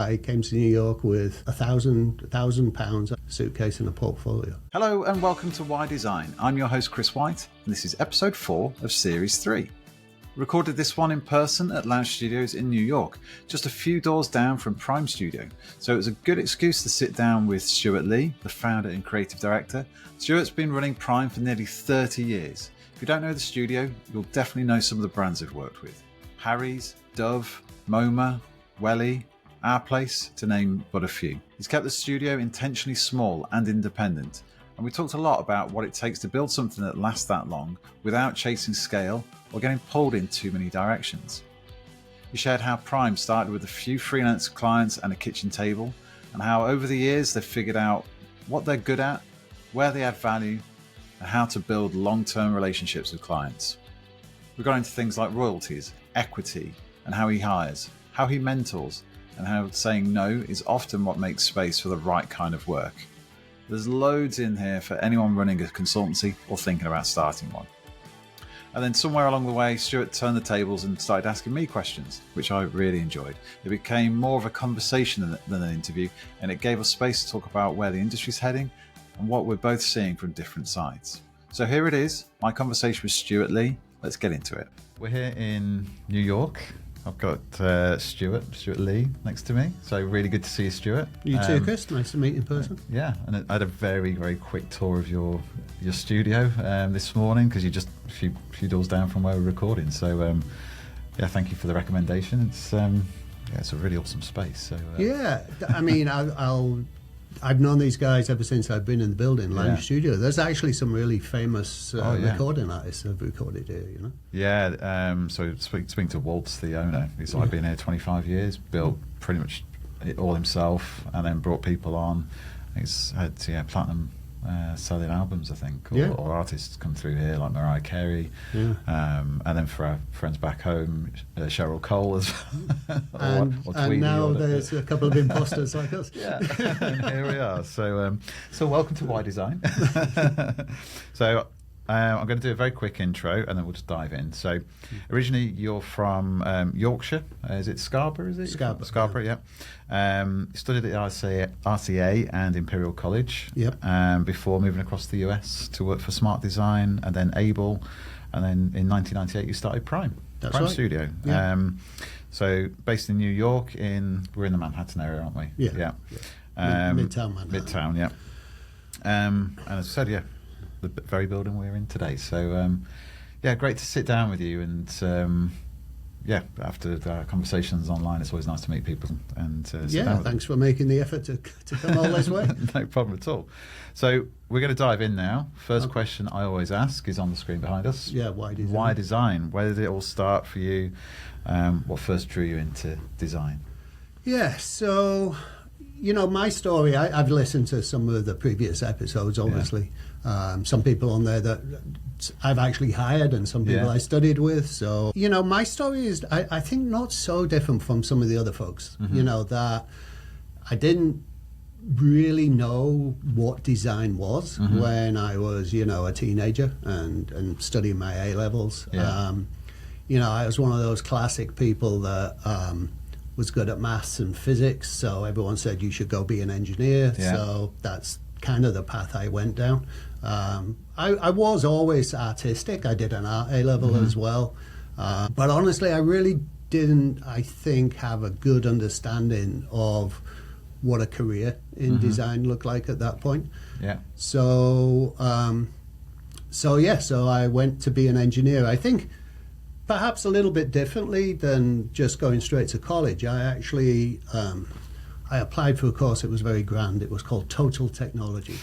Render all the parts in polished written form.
I came to New York with £1,000 suitcase and a portfolio. Hello and welcome to Why Design. I'm your host Chris White and this is episode 4 of series 3. Recorded this one in person at Lounge Studios in New York, just a few doors down from Prime Studio. So it was a good excuse to sit down with Stuart Lee, the founder and creative director. Stuart's been running Prime for nearly 30 years. If you don't know the studio, you'll definitely know some of the brands they've worked with. Harry's, Dove, MoMA, Welly, Our Place, to name but a few. He's kept the studio intentionally small and independent, and we talked a lot about what it takes to build something that lasts that long without chasing scale or getting pulled in too many directions. He shared how Prime started with a few freelance clients and a kitchen table, and how over the years they've figured out what they're good at, where they add value, and how to build long-term relationships with clients. We got into things like royalties, equity, and how he hires, how he mentors, and how saying no is often what makes space for the right kind of work. There's loads in here for anyone running a consultancy or thinking about starting one. And then somewhere along the way, Stuart turned the tables and started asking me questions, which I really enjoyed. It became more of a conversation than an interview, and it gave us space to talk about where the industry's heading and what we're both seeing from different sides. So here it is, my conversation with Stuart Lee. Let's get into it. We're here in New York. I've got Stuart Lee next to me. So really good to see you, Stuart. You too, Chris. Nice to meet you in person. Yeah, and I had a very, very quick tour of your studio this morning because you're just a few doors down from where we're recording. So yeah, thank you for the recommendation. It's it's a really awesome space. So yeah, I mean, I've known these guys ever since I've been in the building, Lounge Studio. There's actually some really famous recording artists that have recorded here, you know? Yeah, so speaking to Waltz, the owner, he's like been here 25 years, built pretty much it all himself, and then brought people on. He's had platinum selling albums, I think, or artists come through here like Mariah Carey, and then for our friends back home, Cheryl Cole as well. and now there's a couple of imposters like us. Yeah, and here we are. So welcome to Why Design. So I'm going to do a very quick intro and then we'll just dive in. So originally you're from Yorkshire. Is it Scarborough? Is it Scarborough? Yeah. Studied at RCA and Imperial College. Yep. Before moving across the US to work for Smart Design and then Able, and then in 1998 you started Prime. That's Prime right. Studio. Yeah. So based in New York, we're in the Manhattan area, aren't we? Yeah. Midtown Manhattan. Midtown, yeah. And as I said, the very building we're in today. So great to sit down with you, and after our conversations online, it's always nice to meet people and sit down with thanks for making the effort to come all this way. No problem at all. So we're going to dive in now. First question I always ask is on the screen behind us. Yeah, why design? Why design? Where did it all start for you? What first drew you into design? Yeah, so my story, I've listened to some of the previous episodes, obviously. Some people on there that I've actually hired and some people I studied with. So, my story is, I think, not so different from some of the other folks, that I didn't really know what design was when I was, a teenager and studying my A-levels. Yeah. I was one of those classic people that was good at maths and physics, so everyone said you should go be an engineer. Yeah. So that's kind of the path I went down. I was always artistic. I did an art A-level as well. But honestly, I really didn't, I think, have a good understanding of what a career in design looked like at that point. Yeah. So I went to be an engineer. I think perhaps a little bit differently than just going straight to college. I actually I applied for a course. It was very grand. It was called Total Technology,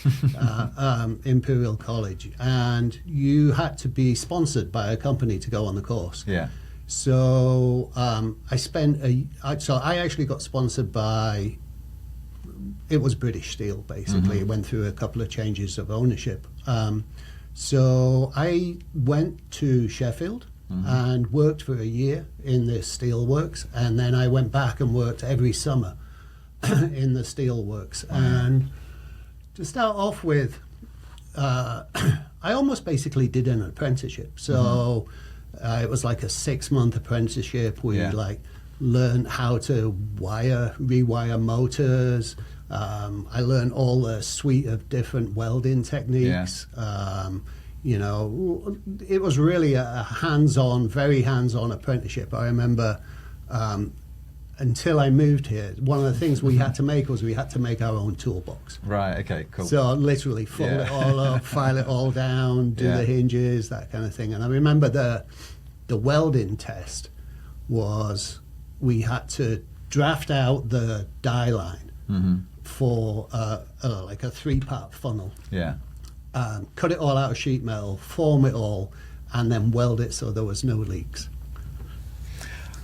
Imperial College, and you had to be sponsored by a company to go on the course. Yeah. So I actually got sponsored by. It was British Steel, basically. It went through a couple of changes of ownership. So I went to Sheffield and worked for a year in this steelworks, and then I went back and worked every summer in the steelworks. And to start off with, I almost basically did an apprenticeship. So it was like a 6-month apprenticeship. We learned how to rewire motors. I learned all the suite of different welding techniques. You know, it was really a hands-on, very hands-on apprenticeship. I remember until I moved here, one of the things we had to make was we had to make our own toolbox. Right, okay, cool. So literally fold it all up, file it all down, do the hinges, that kind of thing. And I remember the welding test was we had to draft out the die line for like a 3-part funnel. Yeah. Cut it all out of sheet metal, form it all, and then weld it so there was no leaks.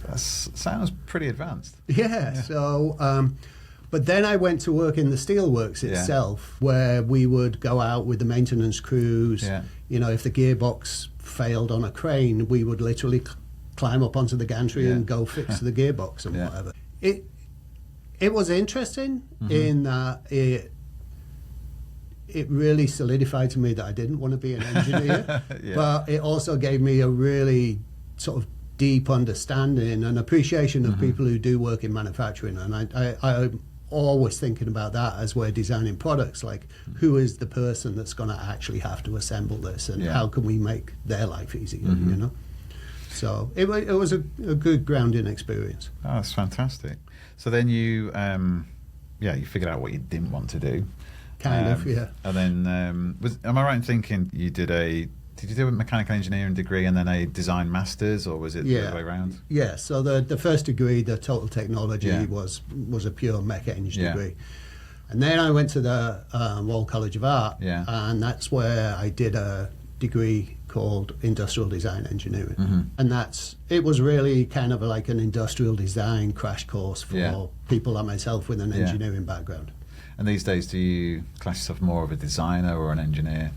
That sounds pretty advanced. Yeah. So, but then I went to work in the steelworks itself, where we would go out with the maintenance crews. Yeah. You know, if the gearbox failed on a crane, we would literally climb up onto the gantry and go fix the gearbox and whatever. It was interesting in that it really solidified to me that I didn't want to be an engineer, but it also gave me a really sort of deep understanding and appreciation of people who do work in manufacturing. And I'm always thinking about that as we're designing products, like who is the person that's going to actually have to assemble this, and how can we make their life easier, you know? So it was a good grounding experience. Oh, that's fantastic. So then you figured out what you didn't want to do. Kind of, yeah. And then, am I right in thinking did you do a mechanical engineering degree and then a design master's, or was it the other way around? Yeah, so the first degree, the total technology, was a pure mech eng degree. And then I went to the Royal College of Art, and that's where I did a degree called Industrial Design Engineering. And it was really kind of like an industrial design crash course for people like myself with an engineering background. And these days, do you class yourself more of a designer or an engineer?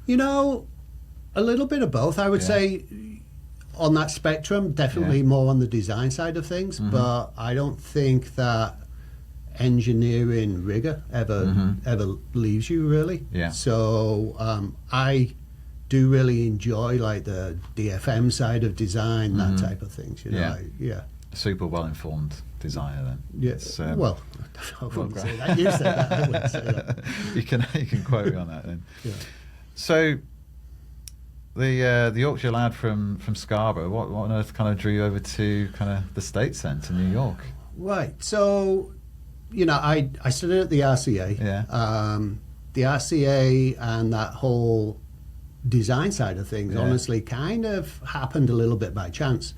You know, a little bit of both. I would say on that spectrum, definitely more on the design side of things, but I don't think that engineering rigor ever leaves you, really. Yeah. So I do really enjoy like the DFM side of design, that type of things. You know, super well informed designer then. Yes. Well, I wouldn't say that. You said that. I wouldn't say that. You can quote me on that then. Yeah. So the Yorkshire lad from Scarborough, what on earth kind of drew you over to kind of the States then, to New York? Right. So, you know, I studied at the RCA. Yeah. The RCA and that whole design side of things, honestly, kind of happened a little bit by chance.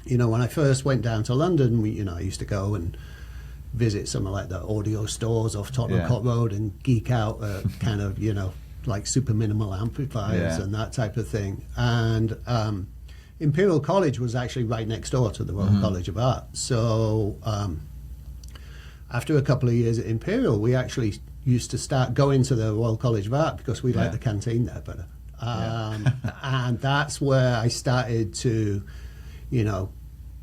You know, when I first went down to London, I used to go and visit some of like the audio stores off Tottenham Court Road and geek out at kind of, you know, like super minimal amplifiers and that type of thing. And Imperial College was actually right next door to the Royal College of Art. So after a couple of years at Imperial, we actually used to start going to the Royal College of Art because we liked the canteen there better. And that's where I started to, you know,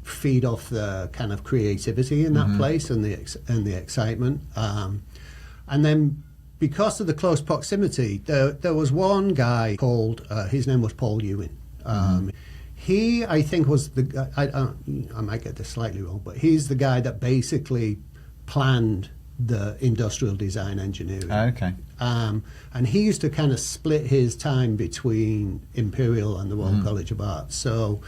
feed off the kind of creativity in that place and the excitement. And then because of the close proximity, there was one guy called, his name was Paul Ewing. He, I think, was the guy, I might get this slightly wrong, but he's the guy that basically planned the industrial design engineering. Okay. And he used to kind of split his time between Imperial and the Royal College of Art. So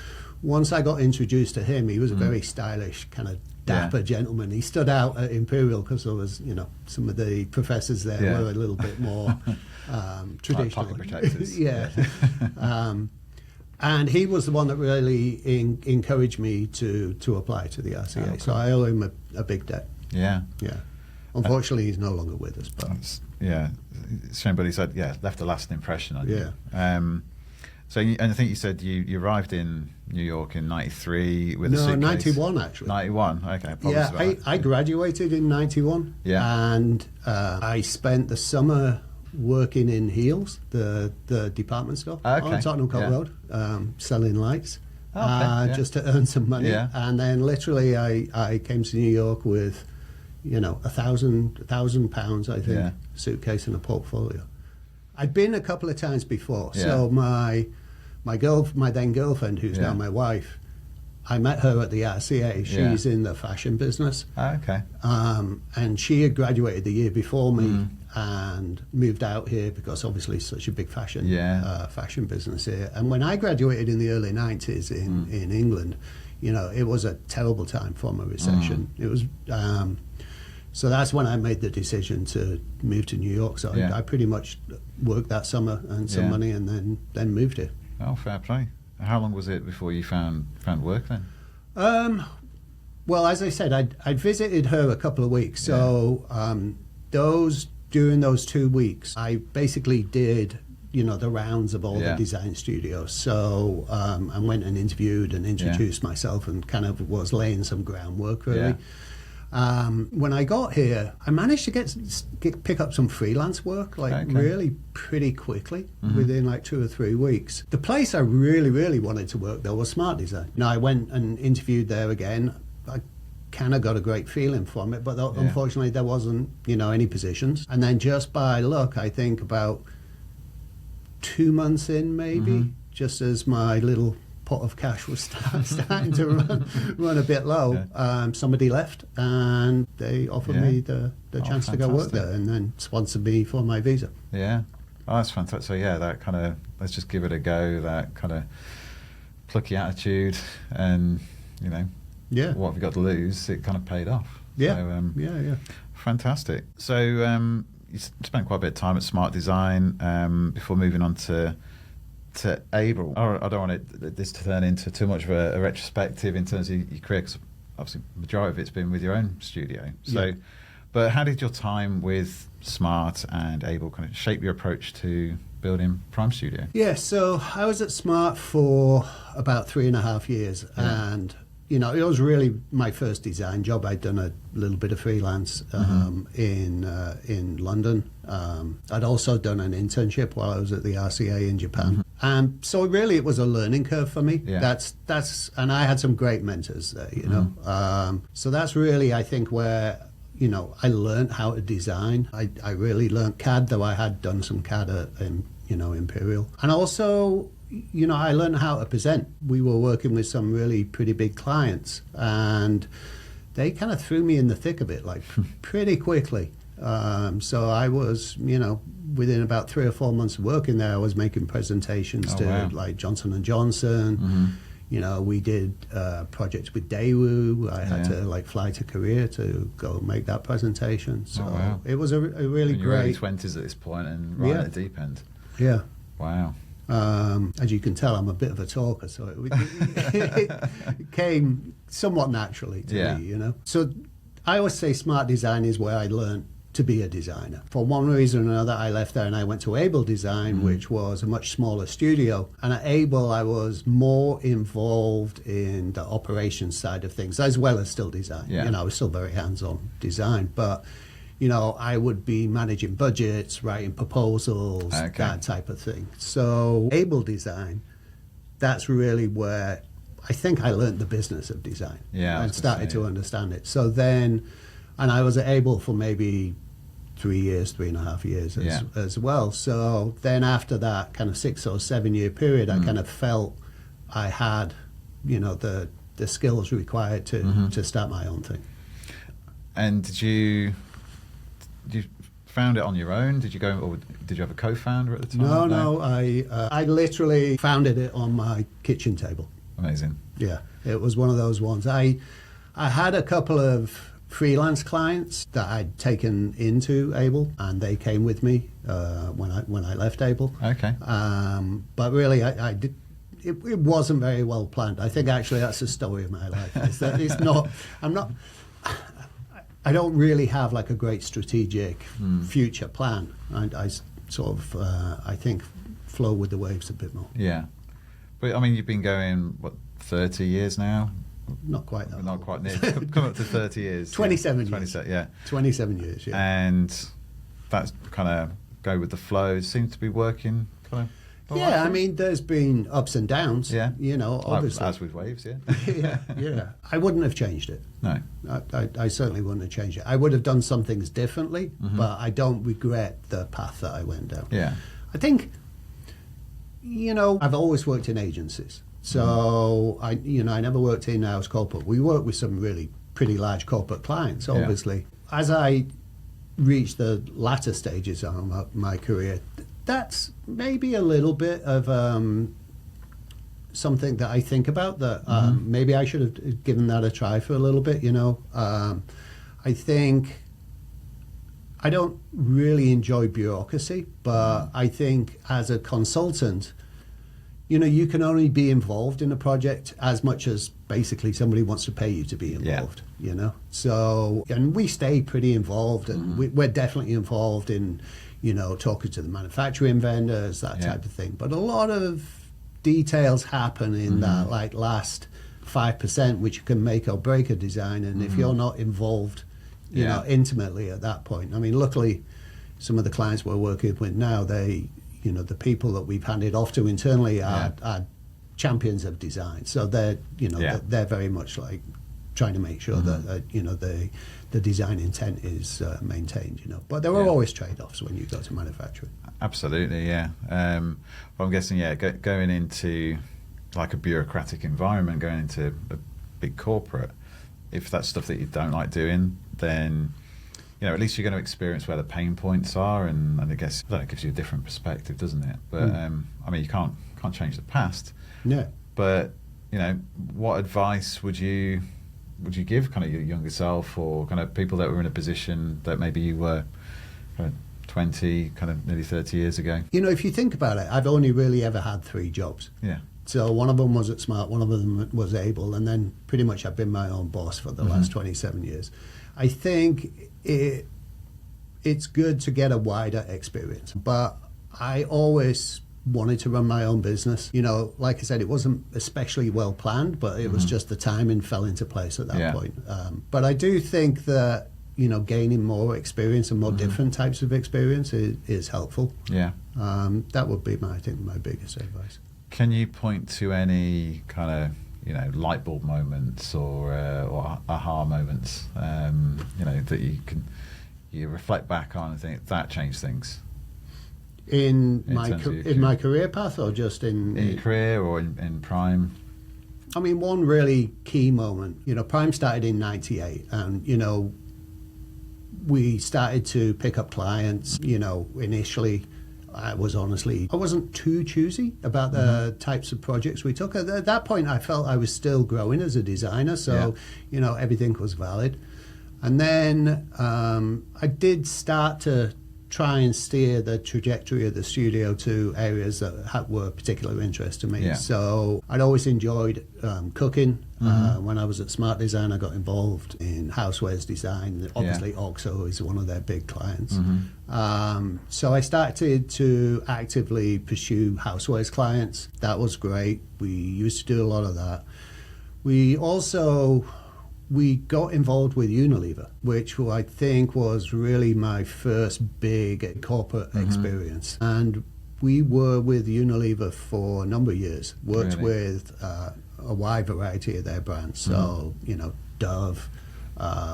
once I got introduced to him, he was a very stylish, kind of dapper gentleman. He stood out at Imperial because there was, you know, some of the professors there were a little bit more traditional. Like pocket protectors. And he was the one that really encouraged me to apply to the RCA. Oh, cool. So I owe him a big debt. Yeah. Yeah. Unfortunately, he's no longer with us. But it's a shame, but he said, left a lasting impression on you. So, and I think you said you arrived in New York in '93 with a suitcase. 91 actually. 91, okay. Yeah, I graduated in '91. Yeah. And I spent the summer working in Heels, the department store on Tottenham Court Road, selling lights, just to earn some money. Yeah. And then literally I came to New York with, you know, £1,000, I think, suitcase and a portfolio. I'd been a couple of times before, so my then girlfriend, who's now my wife, I met her at the RCA. She's in the fashion business. Oh, okay. And she had graduated the year before me and moved out here because obviously such a big fashion business here. And when I graduated in the early 90s in England, it was a terrible time from a recession. It was, so that's when I made the decision to move to New York. So I pretty much worked that summer, earned some money, and then moved here. Oh, fair play. How long was it before you found work then? Well, as I said, I'd visited her a couple of weeks. So during those 2 weeks, I basically did the rounds of all the design studios. So I went and interviewed and introduced myself and kind of was laying some groundwork really. When I got here, I managed to pick up some freelance work really pretty quickly within like 2 or 3 weeks. The place I really, really wanted to work though was Smart Design. Now I went and interviewed there again. I kind of got a great feeling from it, but unfortunately there wasn't any positions. And then just by luck, I think about 2 months in maybe, just as my little pot of cash was starting to run a bit low, somebody left and they offered me the chance to go work there and then sponsored me for my visa. Yeah. Oh, that's fantastic. So that kind of, let's just give it a go, that kind of plucky attitude and, what have you got to lose? It kind of paid off. Yeah. So, fantastic. So you spent quite a bit of time at Smart Design before moving on to Able. I don't want this to turn into too much of a retrospective in terms of your career, because obviously the majority of it's been with your own studio. So, but how did your time with Smart and Able kind of shape your approach to building Prime Studio? Yeah, so I was at Smart for about 3.5 years, and it was really my first design job. I'd done a little bit of freelance in London. I'd also done an internship while I was at the RCA in Japan. So really it was a learning curve for me. That's and I had some great mentors there, so that's really, I think, where I learned how to design. I really learned CAD, though I had done some CAD at Imperial. And also I learned how to present. We were working with some really pretty big clients, and they kind of threw me in the thick of it, like pretty quickly. So I was, within about 3 or 4 months of working there, I was making presentations to like Johnson & Johnson. We did projects with Daewoo. I had to fly to Korea to go make that presentation. So it was a really great... You're early 20s at this point and right at the deep end. Yeah. Wow. As you can tell, I'm a bit of a talker, so it came somewhat naturally to me, So I always say Smart Design is where I learned to be a designer. For one reason or another, I left there and I went to Able Design, which was a much smaller studio. And at Able, I was more involved in the operations side of things, as well as still design. I was still very hands-on design, but I would be managing budgets, writing proposals, that type of thing. So Able Design, that's really where I think I learned the business of design and started to understand it. So then, and I was at Able for maybe 3.5 years as well. So then after that kind of 6 or 7 year period, I kind of felt I had, the skills required to start my own thing. And did you found it on your own? Did you go, or did you have a co-founder at the time? No. I literally founded it on my kitchen table. Amazing. Yeah, it was one of those ones. I had a couple of freelance clients that I'd taken into Able, and they came with me when I left Able. Okay. But really, I did. It wasn't very well planned. I think actually that's the story of my life. Is that it's not. I don't really have like a great strategic future plan. I sort of, I think, flow with the waves a bit more. Yeah. But I mean, you've been going, 30 years now? Not quite that. Not quite near. Come up to 30 years. 27 years. 27 years, yeah. And that's kind of go with the flow. It seems to be working kind of. Yeah, I mean, there's been ups and downs. Yeah, obviously. As with waves, yeah. yeah. I wouldn't have changed it. No. I certainly wouldn't have changed it. I would have done some things differently, but I don't regret the path that I went down. Yeah. I think, I've always worked in agencies. So I never worked in-house corporate. We worked with some really pretty large corporate clients, obviously. As I reached the latter stages of my career, that's maybe a little bit of something that I think about, that maybe I should have given that a try for a little bit, I think I don't really enjoy bureaucracy, but I think as a consultant, you can only be involved in a project as much as basically somebody wants to pay you to be involved, So, and we stay pretty involved, and we're definitely involved in, talking to the manufacturing vendors, that type of thing. But a lot of details happen in that last 5%, which can make or break a design. And if you're not involved, intimately at that point, I mean, luckily, some of the clients we're working with now, they, the people that we've handed off to internally are champions of design. So they're, they're very much like trying to make sure that, the design intent is maintained, But there are always trade-offs when you go to manufacturing. Absolutely, yeah. Well, I'm guessing, going into like a bureaucratic environment, going into a big corporate, if that's stuff that you don't like doing, then at least you're going to experience where the pain points are, and I guess that gives you a different perspective, doesn't it? But I mean, you can't change the past. No. But what advice would you give kind of your younger self, or kind of people that were in a position that maybe you were kind of 20, kind of nearly 30 years ago? If you think about it, I've only really ever had 3 jobs. Yeah. So one of them was at Smart, one of them was Able, and then pretty much I've been my own boss for the last 27 years. I think it's good to get a wider experience, but I always wanted to run my own business. Like I said, it wasn't especially well planned, but it was just the timing fell into place at that point. But I do think that, gaining more experience and more different types of experience is helpful. Yeah. That would be my biggest advice. Can you point to any kind of, light bulb moments or aha moments, that you reflect back on and think that changed things? In my career path, or just in your career, or in Prime? I mean, one really key moment, Prime started in 98, and, we started to pick up clients. Initially, I wasn't too choosy about the types of projects we took. At that point, I felt I was still growing as a designer, so, everything was valid. And then I did start to try and steer the trajectory of the studio to areas that were of particular interest to me. Yeah. So I'd always enjoyed cooking. When I was at Smart Design, I got involved in housewares design. Obviously, OXO is one of their big clients. So I started to actively pursue housewares clients. That was great. We used to do a lot of that. We got involved with Unilever, which I think was really my first big corporate experience. And we were with Unilever for a number of years, worked with a wide variety of their brands. So, Dove,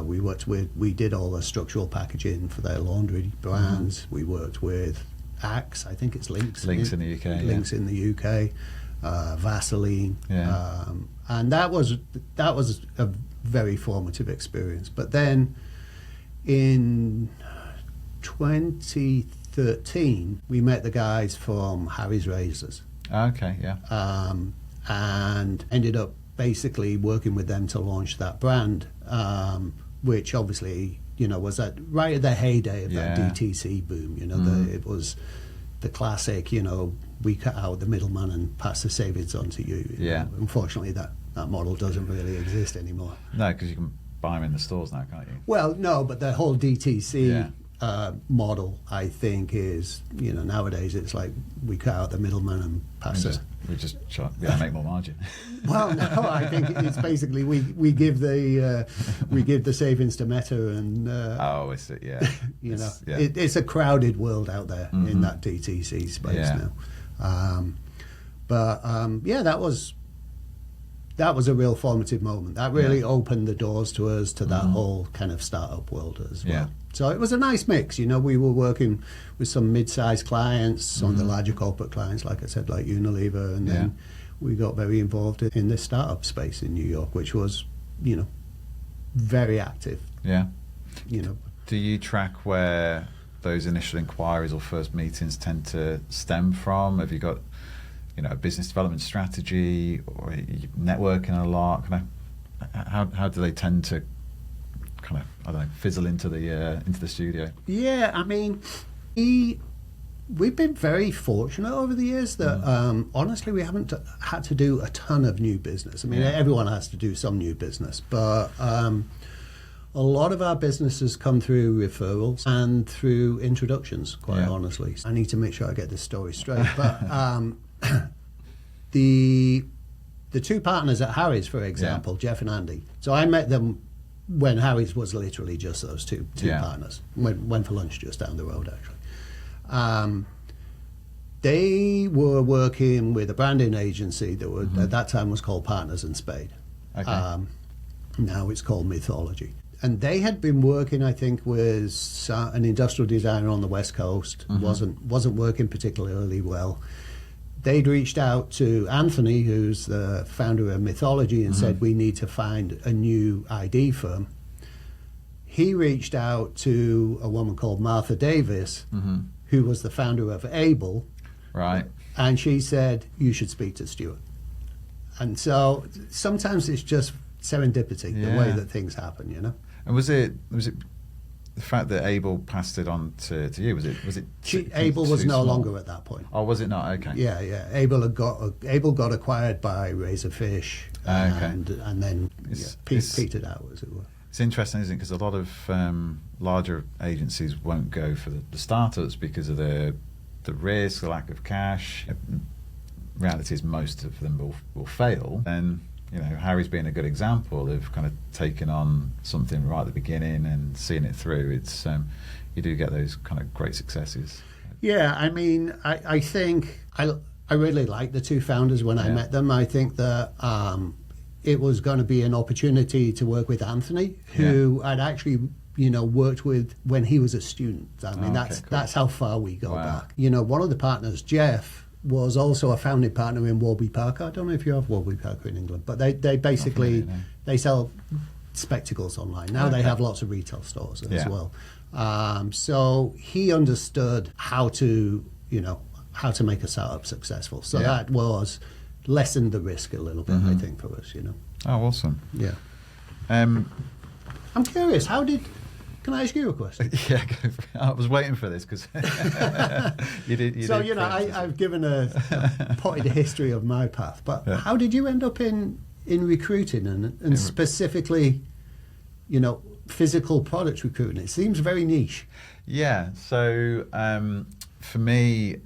we did all the structural packaging for their laundry brands. We worked with Axe, I think it's Lynx. Lynx in the UK. Lynx in the UK, Vaseline. Yeah. And that was a very formative experience. But then in 2013, we met the guys from Harry's Razors. Okay, yeah. And ended up basically working with them to launch that brand, which obviously, was right at the heyday of that DTC boom. It was the classic, we cut out the middleman and pass the savings on to you. Unfortunately, that model doesn't really exist anymore. No, because you can buy them in the stores now, can't you? Well, no, but the whole DTC model, I think, is, nowadays it's like we cut out the middleman and pass it. We just make more margin. Well, no, I think it's basically we give the savings to Meta, and it's it's a crowded world out there in that DTC space now. That was a real formative moment. That really opened the doors to us to that whole kind of startup world as well. Yeah. So it was a nice mix. We were working with some mid-sized clients, some of the larger corporate clients, like I said, like Unilever, and then we got very involved in the startup space in New York, which was, very active. Yeah. You know. Do you track where those initial inquiries or first meetings tend to stem from? Have you got, a business development strategy, or are you networking a lot? How do they tend to fizzle into the studio? Yeah, I mean, we've been very fortunate over the years that honestly we haven't had to do a ton of new business. I mean, everyone has to do some new business, but a lot of our businesses come through referrals and through introductions, quite honestly. I need to make sure I get this story straight. But the two partners at Harry's, for example, Jeff and Andy. So I met them when Harry's was literally just those two partners. Went for lunch just down the road, actually. They were working with a branding agency that at that time was called Partners and Spade. Okay. Now it's called Mythology. And they had been working, I think, with an industrial designer on the West Coast. Wasn't working particularly well. They'd reached out to Anthony, who's the founder of Mythology, and said, we need to find a new ID firm. He reached out to a woman called Martha Davis, who was the founder of Able. Right. And she said, you should speak to Stuart. And so sometimes it's just serendipity, the way that things happen, And was it the fact that Able passed it on to you? Was it? Able was no longer at that point. Oh, was it not? Okay. Yeah. Able got acquired by Razorfish, and then petered out, as it were. It's interesting, isn't it? Because a lot of larger agencies won't go for the startups because of the risk, the lack of cash. Reality is most of them will fail. And Harry's been a good example of kind of taking on something right at the beginning and seeing it through. It's you do get those kind of great successes. Yeah, I mean, I think I really liked the two founders when I met them. I think that it was going to be an opportunity to work with Anthony, who I'd actually worked with when he was a student. I mean, that's how far we go back. One of the partners, Jeff, was also a founding partner in Warby Parker. I don't know if you have Warby Parker in England, but they basically they sell spectacles online. Now they have lots of retail stores as well. So he understood how to make a startup successful. So that was lessened the risk a little bit, I think, for us. Oh, awesome. Yeah. I'm curious. Can I ask you a question? Yeah, go for it. I was waiting for this because you did. So I've given a potted history of my path, but how did you end up in recruiting and specifically, physical product recruiting? It seems very niche. Yeah. So for me,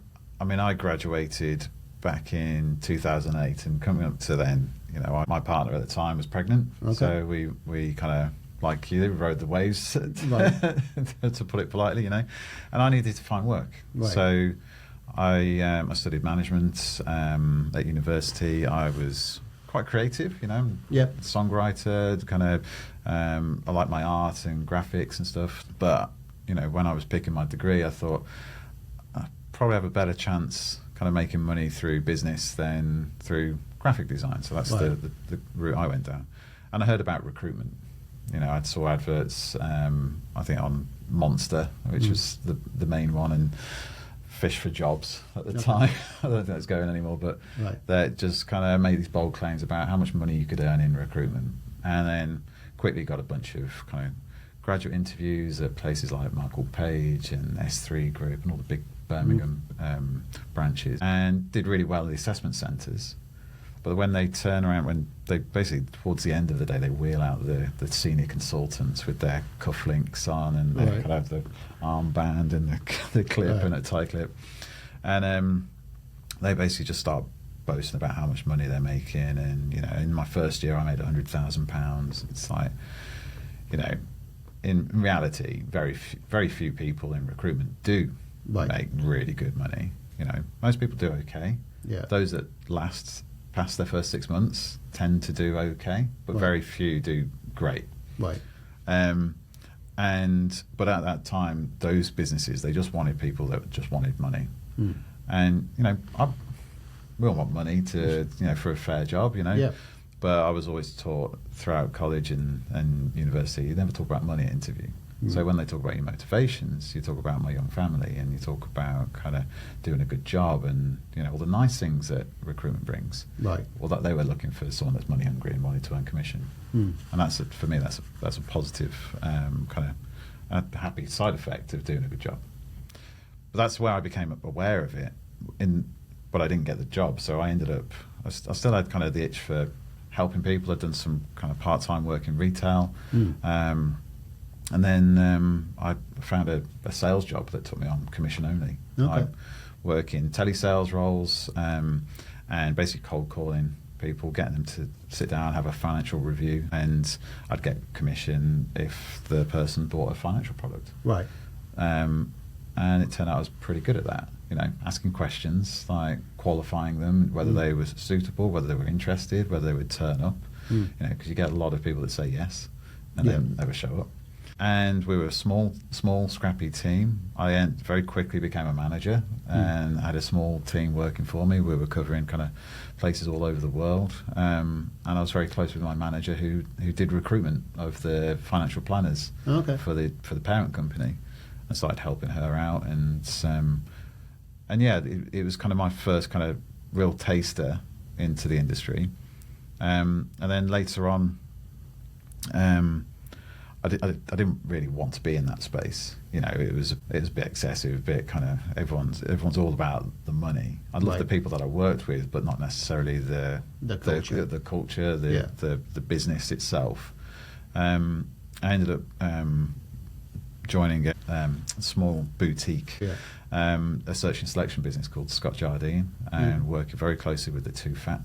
I mean, I graduated back in 2008, and coming up to then, my partner at the time was pregnant, so we kind of, like you, rode the waves, to put it politely, and I needed to find work. Right. So I studied management at university. I was quite creative, songwriter, kind of, I like my art and graphics and stuff. But, when I was picking my degree, I thought I'd probably have a better chance kind of making money through business than through graphic design. So that's the route I went down. And I heard about recruitment. I saw adverts, I think on Monster, which was the main one, and Fish for Jobs at the time. I don't think that's going anymore, but they just kind of made these bold claims about how much money you could earn in recruitment. And then quickly got a bunch of kind of graduate interviews at places like Michael Page and S3 Group and all the big Birmingham branches, and did really well at the assessment centres. But when they turn around, when they basically, towards the end of the day, they wheel out the senior consultants with their cufflinks on, and they kind of have the armband and the clip and a tie clip. And they basically just start boasting about how much money they're making. And, in my first year, I made £100,000. It's like, in reality, very few people in recruitment do make really good money. Most people do okay. Yeah. Those that last past their first 6 months tend to do okay, but very few do great. Right. But at that time, those businesses, they just wanted people that just wanted money. And, we all want money to, for a fair job, Yeah. But I was always taught throughout college and university, you never talk about money at interview. So when they talk about your motivations, you talk about my young family, and you talk about kind of doing a good job, and all the nice things that recruitment brings. Right. Well, that they were looking for someone that's money hungry and wanted to earn commission, and for me that's a positive kind of a happy side effect of doing a good job. But that's where I became aware of it. But I didn't get the job, so I ended up. I still had kind of the itch for helping people. I'd done some kind of part-time work in retail. And then I found a sales job that took me on commission only. Okay. I work in telesales roles and basically cold calling people, getting them to sit down, have a financial review, and I'd get commission if the person bought a financial product. Right. And it turned out I was pretty good at that. Asking questions, like qualifying them, whether they were suitable, whether they were interested, whether they would turn up. Because you get a lot of people that say yes and then never show up. And we were a small, scrappy team. I very quickly became a manager and had a small team working for me. We were covering kind of places all over the world. And I was very close with my manager who did recruitment of the financial planners for the parent company. I started helping her out, and yeah, it was kind of my first kind of real taster into the industry. And then later on, I didn't really want to be in that space. It was a bit excessive, a bit kind of everyone's all about the money. I loved the people that I worked with, but not necessarily the culture, the business itself. I ended up joining a small boutique, a search and selection business called Scott Jardine, and working very closely with the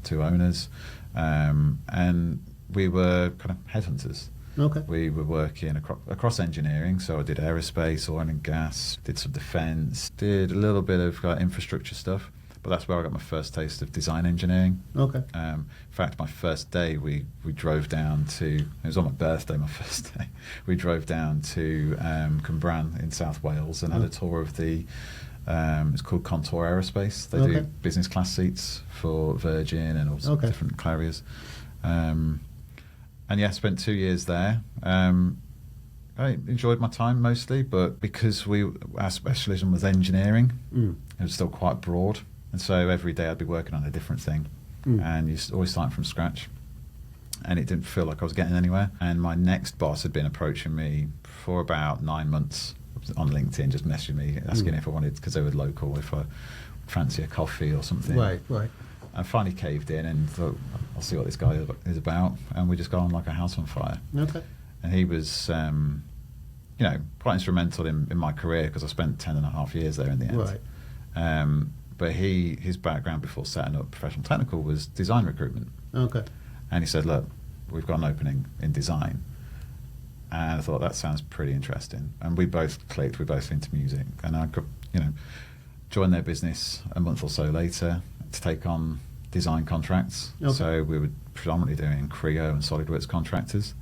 two owners, and we were kind of headhunters. Okay. We were working across engineering, so I did aerospace, oil and gas, did some defence, did a little bit of infrastructure stuff, but that's where I got my first taste of design engineering. Okay. In fact, my first day, we drove down to, it was on my birthday, my first day, we drove down to Cwmbran in South Wales and had a tour of the, it's called Contour Aerospace. They do business class seats for Virgin and all sorts of different carriers. And yeah, I spent 2 years there. I enjoyed my time mostly, but because our specialism was engineering, it was still quite broad. And so every day I'd be working on a different thing. And you always start from scratch. And it didn't feel like I was getting anywhere. And my next boss had been approaching me for about 9 months on LinkedIn, just messaging me, asking if I wanted, because they were local, if I fancy a coffee or something. Right. I finally caved in and thought, I'll see what this guy is about. And we just got on like a house on fire. Okay. And he was, quite instrumental in my career, because I spent 10.5 years there in the end. Right. But his background before setting up Professional Technical was design recruitment. Okay. And he said, look, we've got an opening in design. And I thought, that sounds pretty interesting. And we both clicked, we're both into music. And I joined their business a month or so later to take on design contracts. Okay. So we were predominantly doing Creo and SolidWorks contractors.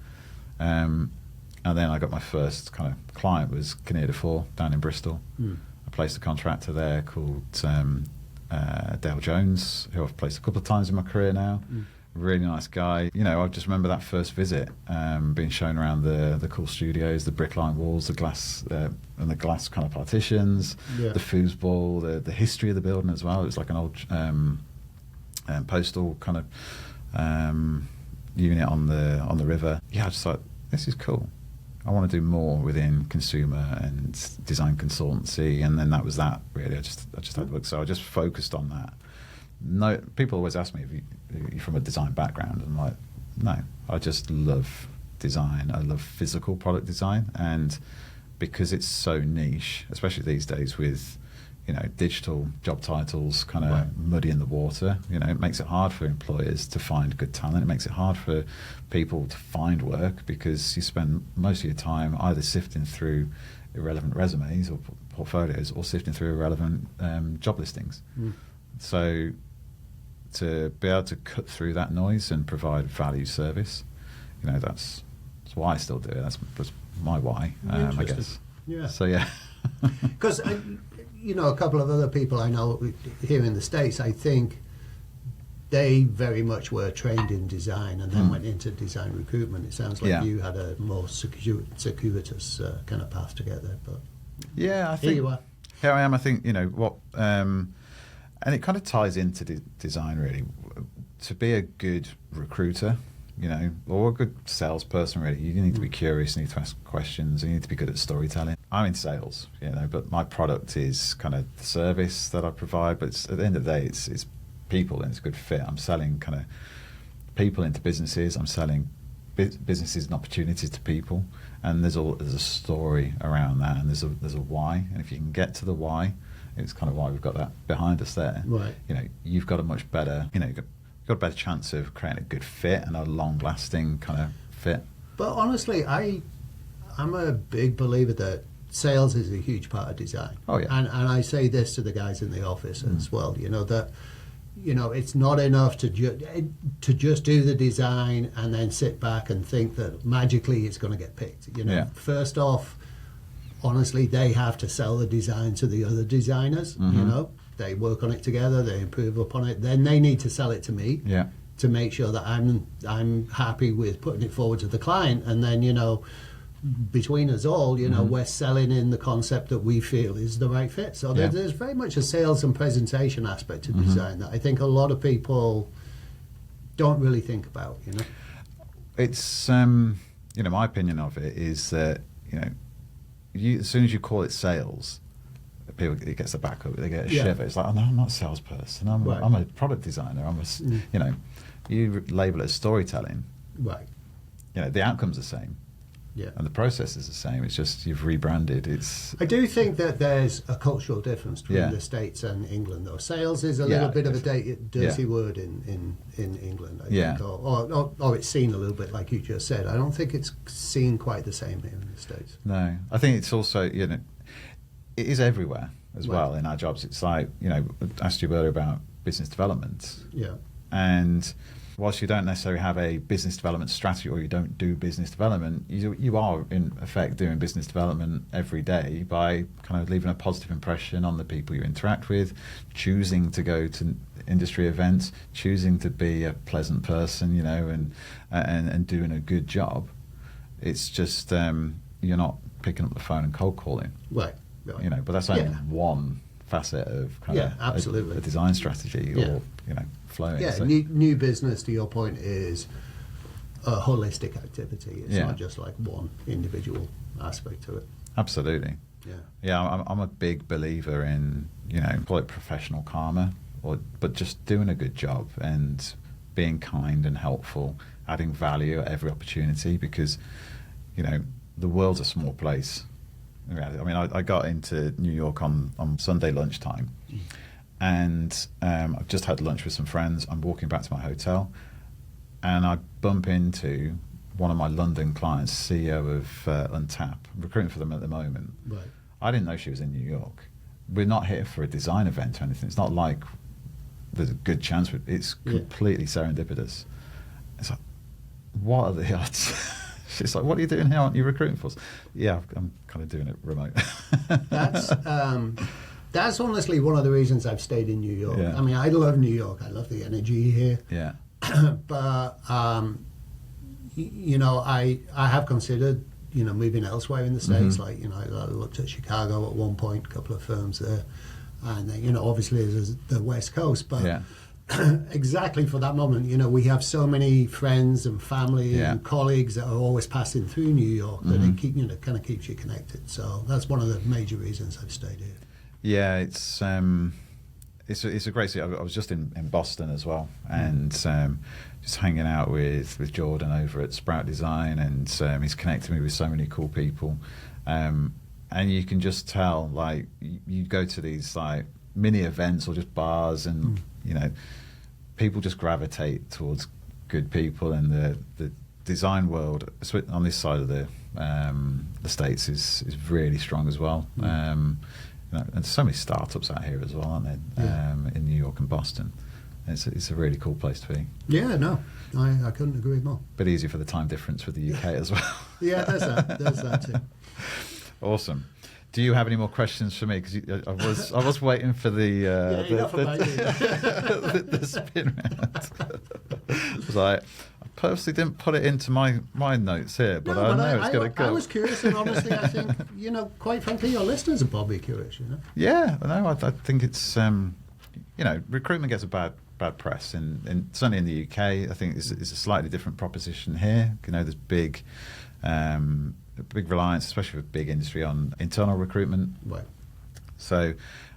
And then I got my first kind of client was Kinnear de Four down in Bristol. I placed a contractor there called Dale Jones, who I've placed a couple of times in my career now. Really nice guy. I just remember that first visit, being shown around the cool studios, the brick-lined walls, the glass and the glass kind of partitions, the foosball, the history of the building as well. It was like an old postal kind of unit on the river. Yeah, I just thought, this is cool. I want to do more within consumer and design consultancy, and then that was that really. I just had to look, so I just focused on that. No, people always ask me if you're from a design background, and I'm like, no, I just love design. I love physical product design, and because it's so niche, especially these days with digital job titles kind of muddy in the water, it makes it hard for employers to find good talent. It makes it hard for people to find work, because you spend most of your time either sifting through irrelevant resumes or portfolios, or sifting through irrelevant job listings. So to be able to cut through that noise and provide value service, that's why I still do it. That's my why, I guess. Yeah. So yeah. Because a couple of other people I know here in the States, I think they very much were trained in design and then went into design recruitment. It sounds like you had a more circuitous kind of path to get there. But yeah, I think here you are. Here I am. I think what, and it kind of ties into design really. To be a good recruiter, or a good salesperson, really, you need to be curious, you need to ask questions, you need to be good at storytelling. I'm in sales, but my product is kind of the service that I provide, but at the end of the day, it's people and it's a good fit. I'm selling kind of people into businesses, I'm selling businesses and opportunities to people, and there's a story around that, and there's a why, and if you can get to the why, it's kind of why we've got that behind us there. Right. You've got a much better, you've got a better chance of creating a good fit and a long-lasting kind of fit. But honestly, I'm a big believer that sales is a huge part of design. Oh yeah. And I say this to the guys in the office as well. That it's not enough to just do the design and then sit back and think that magically it's going to get picked. First off, honestly, they have to sell the design to the other designers. They work on it together, they improve upon it, then they need to sell it to me to make sure that I'm happy with putting it forward to the client, and then between us all, we're selling in the concept that we feel is the right fit. So there's very much a sales and presentation aspect to design that I think a lot of people don't really think about. It's my opinion of it is that as soon as you call it sales, people, it gets the back up, they get a shiver. It's like, oh no, I'm not a salesperson. I'm a product designer. You label it as storytelling. Right. The outcome's the same. Yeah. And the process is the same. It's just you've rebranded. I do think that there's a cultural difference between the States and England, though. Sales is a little bit of a dirty word in England, I think. Or it's seen a little bit like you just said. I don't think it's seen quite the same here in the States. No. I think it's also, it is everywhere as well in our jobs. It's like, I asked you earlier about business development. Yeah. And whilst you don't necessarily have a business development strategy or you don't do business development, you are in effect doing business development every day by kind of leaving a positive impression on the people you interact with, choosing to go to industry events, choosing to be a pleasant person, and doing a good job. It's just you're not picking up the phone and cold calling. Right. But that's only one facet of kind of absolutely. A design strategy or flowing. Yeah, so. New business, to your point, is a holistic activity. It's not just like one individual aspect to it. Absolutely. Yeah. I'm a big believer in call it professional karma, but just doing a good job and being kind and helpful, adding value at every opportunity, because the world's a small place. I mean, I got into New York on Sunday lunchtime, and I've just had lunch with some friends. I'm walking back to my hotel, and I bump into one of my London clients, CEO of Untap. I'm recruiting for them at the moment. Right. I didn't know she was in New York. We're not here for a design event or anything. It's not like there's a good chance. It's completely serendipitous. It's like, what are the odds? She's like, what are you doing here? Aren't you recruiting for us? Yeah, I'm kind of doing it remote. That's honestly one of the reasons I've stayed in New York. Yeah. I mean, I love New York. I love the energy here. Yeah. But, I have considered, moving elsewhere in the States. Like, I looked at Chicago at one point, a couple of firms there. And then, obviously there's the West Coast. But exactly for that moment, we have so many friends and family and colleagues that are always passing through New York that it kind of keeps you connected. So that's one of the major reasons I've stayed here. Yeah, it's a great city. I was just in Boston as well, and just hanging out with Jordan over at Sprout Design, and he's connected me with so many cool people, and you can just tell, like, you go to these like mini events or just bars, and people just gravitate towards good people, and the design world on this side of the States is really strong as well. And there's so many startups out here as well, aren't there? In New York and Boston. It's a really cool place to be. Yeah, no, I couldn't agree more. Bit easier for the time difference with the UK as well. Yeah, there's that too. Awesome. Do you have any more questions for me? Because I was waiting for the spin round. It was like, I purposely didn't put it into my notes here, but I know it's going to go. I was curious, and honestly, I think, quite frankly, your listeners are probably curious. Yeah, I think it's recruitment gets a bad press, and certainly in the UK, I think it's a slightly different proposition here. There's big reliance, especially with big industry, on internal recruitment. Right. So,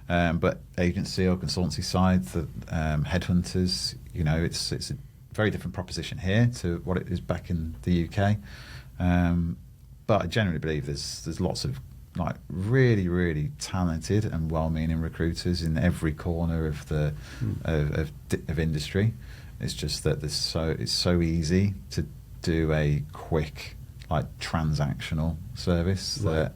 but agency or consultancy side, the headhunters, it's a very different proposition here to what it is back in the UK. But I generally believe there's lots of really, really talented and well-meaning recruiters in every corner of the of industry. It's just that it's so easy to do a quick transactional service that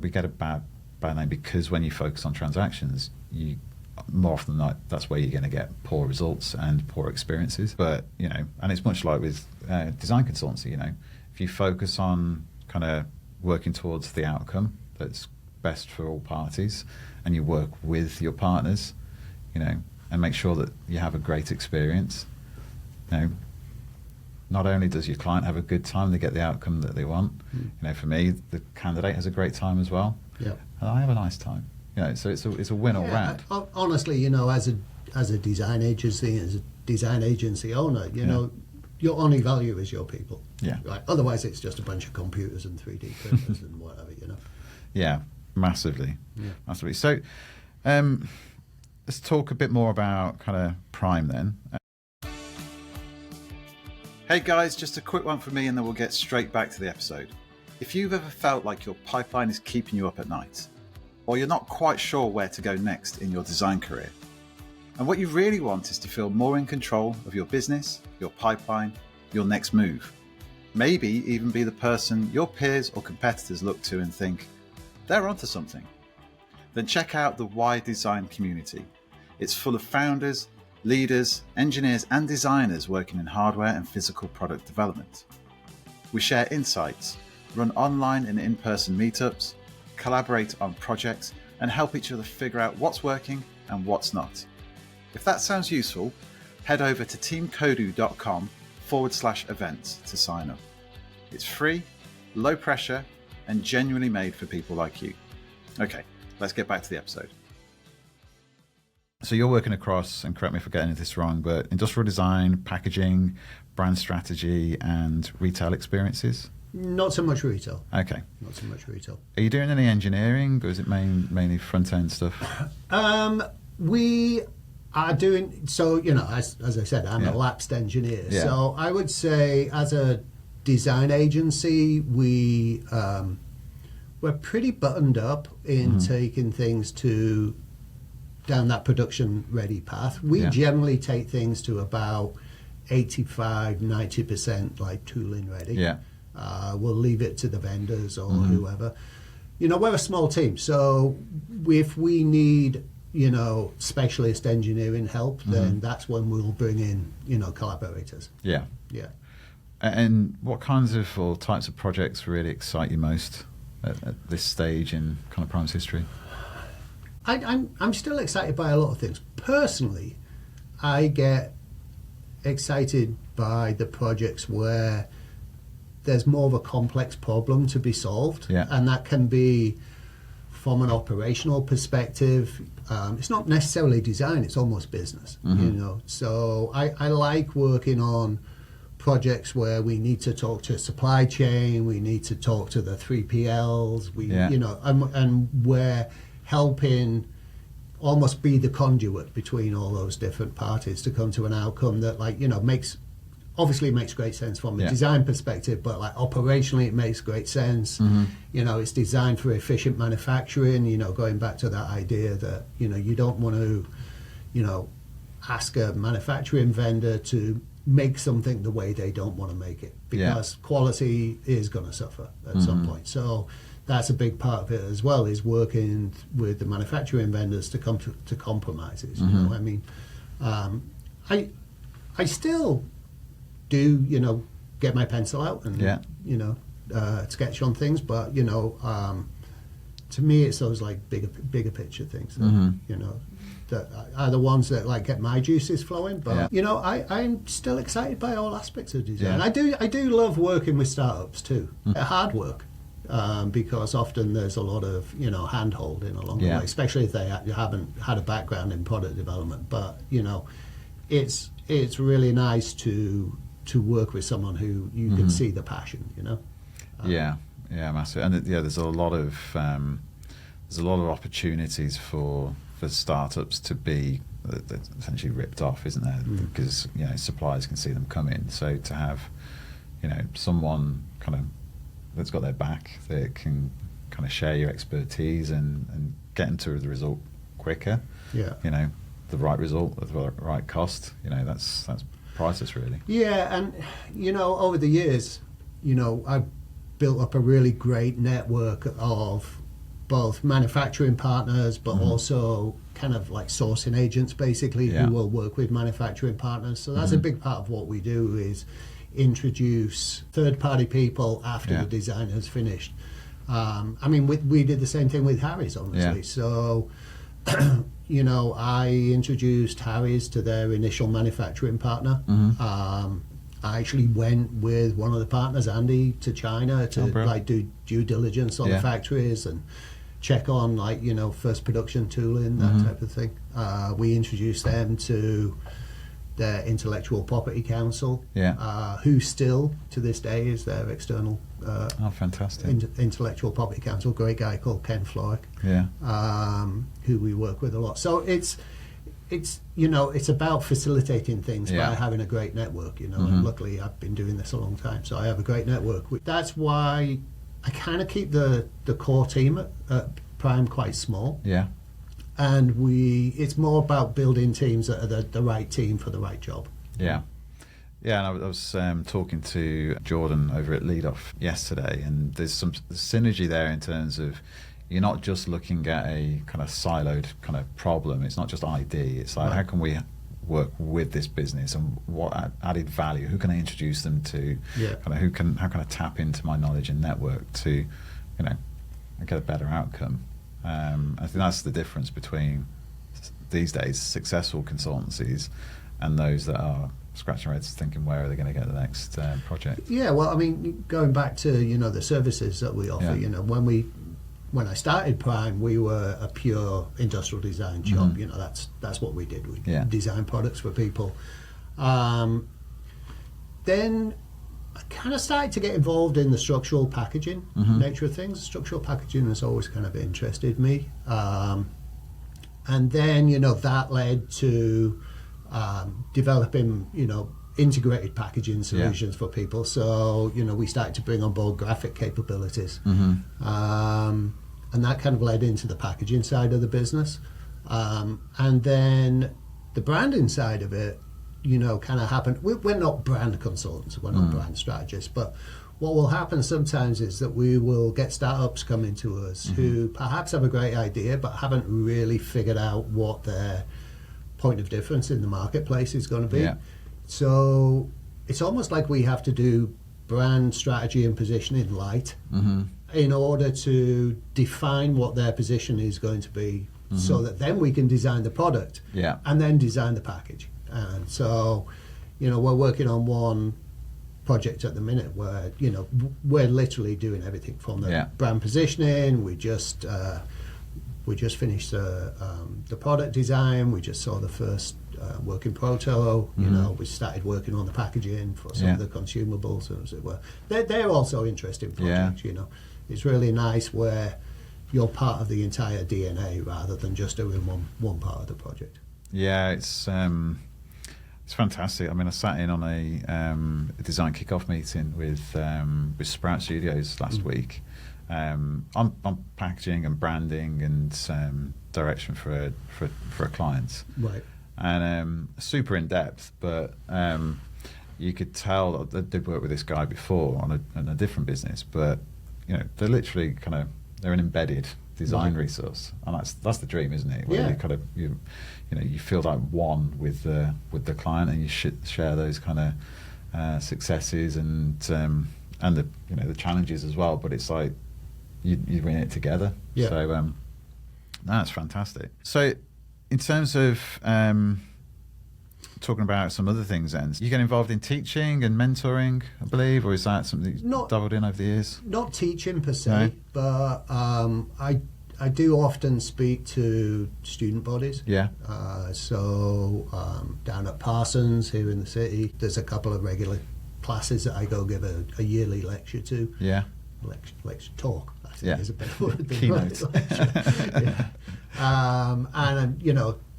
we get a bad name, because when you focus on transactions, you more often than not, that's where you're going to get poor results and poor experiences. But and it's much like with design consultancy. If you focus on kind of working towards the outcome that's best for all parties, and you work with your partners, and make sure that you have a great experience, not only does your client have a good time, they get the outcome that they want. For me, the candidate has a great time as well. Yeah. And I have a nice time. So it's a win all round. Honestly, as a design agency owner, your only value is your people. Yeah. Right. Otherwise, it's just a bunch of computers and 3D printers and whatever. Yeah, massively. Yeah. Massively. So, let's talk a bit more about kind of Prime then. Hey guys, just a quick one for me, and then we'll get straight back to the episode. If you've ever felt like your pipeline is keeping you up at night, or you're not quite sure where to go next in your design career, and what you really want is to feel more in control of your business, your pipeline, your next move, maybe even be the person your peers or competitors look to and think, they're onto something, then check out the Why Design community. It's full of founders, leaders, engineers and designers working in hardware and physical product development. We share insights, run online and in-person meetups, collaborate on projects, and help each other figure out what's working and what's not. If that sounds useful, head over to teamcodu.com/events to sign up. It's free, low pressure, and genuinely made for people like you. Okay, let's get back to the episode. So you're working across, and correct me if I'm getting this wrong, but industrial design, packaging, brand strategy, and retail experiences? Not so much retail. Okay. Not so much retail. Are you doing any engineering, or is it mainly front-end stuff? We are doing, so, as I said, I'm a lapsed engineer. Yeah. So I would say as a design agency, we're pretty buttoned up in taking things down that production ready path. We generally take things to about 85-90% tooling ready. Yeah. We'll leave it to the vendors or whoever. We're a small team, so if we need specialist engineering help, then that's when we'll bring in collaborators. Yeah. And what kinds of or types of projects really excite you most at this stage in kind of Prime's history? I'm still excited by a lot of things. Personally, I get excited by the projects where there's more of a complex problem to be solved, and that can be from an operational perspective. It's not necessarily design, it's almost business. So I like working on projects where we need to talk to supply chain, we need to talk to the 3PLs, and we're helping almost be the conduit between all those different parties to come to an outcome that makes great sense from a design perspective, but operationally it makes great sense. It's designed for efficient manufacturing, going back to that idea that you don't want to ask a manufacturing vendor to make something the way they don't want to make it, because quality is going to suffer at some point. So that's a big part of it as well, is working with the manufacturing vendors to come to compromises. I still do get my pencil out and sketch on things, but to me it's those like bigger picture things that, that are the ones that like get my juices flowing. But I'm still excited by all aspects of design. I do love working with startups too. They're hard work. Because often there's a lot of hand holding along the way, especially if they haven't had a background in product development. But it's really nice to work with someone who you can see the passion. Massive. And there's a lot of opportunities for startups to be essentially ripped off, isn't there? Because suppliers can see them coming. So to have someone kind of that's got their back, that can kind of share your expertise and get into the result quicker. The right result at the right cost. That's priceless, really. Yeah, and over the years, I've built up a really great network of both manufacturing partners, but also kind of like sourcing agents, basically, who will work with manufacturing partners. So that's a big part of what we do, is introduce third-party people after the design has finished. We did the same thing with Harry's, honestly. So, I introduced Harry's to their initial manufacturing partner. I actually went with one of the partners, Andy, to China to do due diligence on the factories and check on first production tooling, that type of thing. We introduced them to their intellectual property council, who still to this day is their external fantastic intellectual property council. Great guy called Ken Florick, who we work with a lot. So it's about facilitating things by having a great network. And luckily I've been doing this a long time, so I have a great network. That's why I kind of keep the core team at Prime quite small. And it's more about building teams that are the right team for the right job. And I was talking to Jordan over at Lead Off yesterday, and there's some synergy there in terms of you're not just looking at a kind of siloed kind of problem. It's not just ID. It's like, how can we work with this business, and what added value? Who can I introduce them to? Kind of how can I tap into my knowledge and network to, get a better outcome? I think that's the difference between these days successful consultancies and those that are scratching their heads thinking, where are they going to get the next project? Going back to the services that we offer. When I started Prime, we were a pure industrial design shop. That's what we did. We designed products for people. Then I kind of started to get involved in the structural packaging nature of things. Structural packaging has always kind of interested me. And then, that led to developing, integrated packaging solutions for people. So, we started to bring on board graphic capabilities. And that kind of led into the packaging side of the business. And then the branding side of it, kind of happened. We're not brand consultants, we're not brand strategists, but what will happen sometimes is that we will get startups coming to us who perhaps have a great idea but haven't really figured out what their point of difference in the marketplace is going to be. So it's almost like we have to do brand strategy and positioning light in order to define what their position is going to be, so that then we can design the product and then design the package. And so, we're working on one project at the minute where, we're literally doing everything from the brand positioning. We just finished the product design. We just saw the first working proto. We started working on the packaging for some of the consumables, as it were. They're also interesting projects. It's really nice where you're part of the entire DNA rather than just doing one part of the project. It's fantastic. I sat in on a design kick-off meeting with Sprout Studios last week on packaging and branding and direction for a client. Right. And super in depth, but you could tell that they'd worked with this guy before on a different business, but they're literally they're an embedded design resource, and that's the dream, isn't it? Where you feel like one with the client, and you should share those kind of successes and and the challenges as well. But it's like you're in it together. Yeah. So that's fantastic. So in terms of talking about some other things, then you get involved in teaching and mentoring, I believe, or is that something you've dabbled in over the years? Not teaching per se, No. but I do often speak to student bodies. Yeah. So down at Parsons here in the city, there's a couple of regular classes that I go give a yearly lecture to. Yeah. Lecture talk, I think, Yeah. is a better word than Keynote. lecture. Yeah. And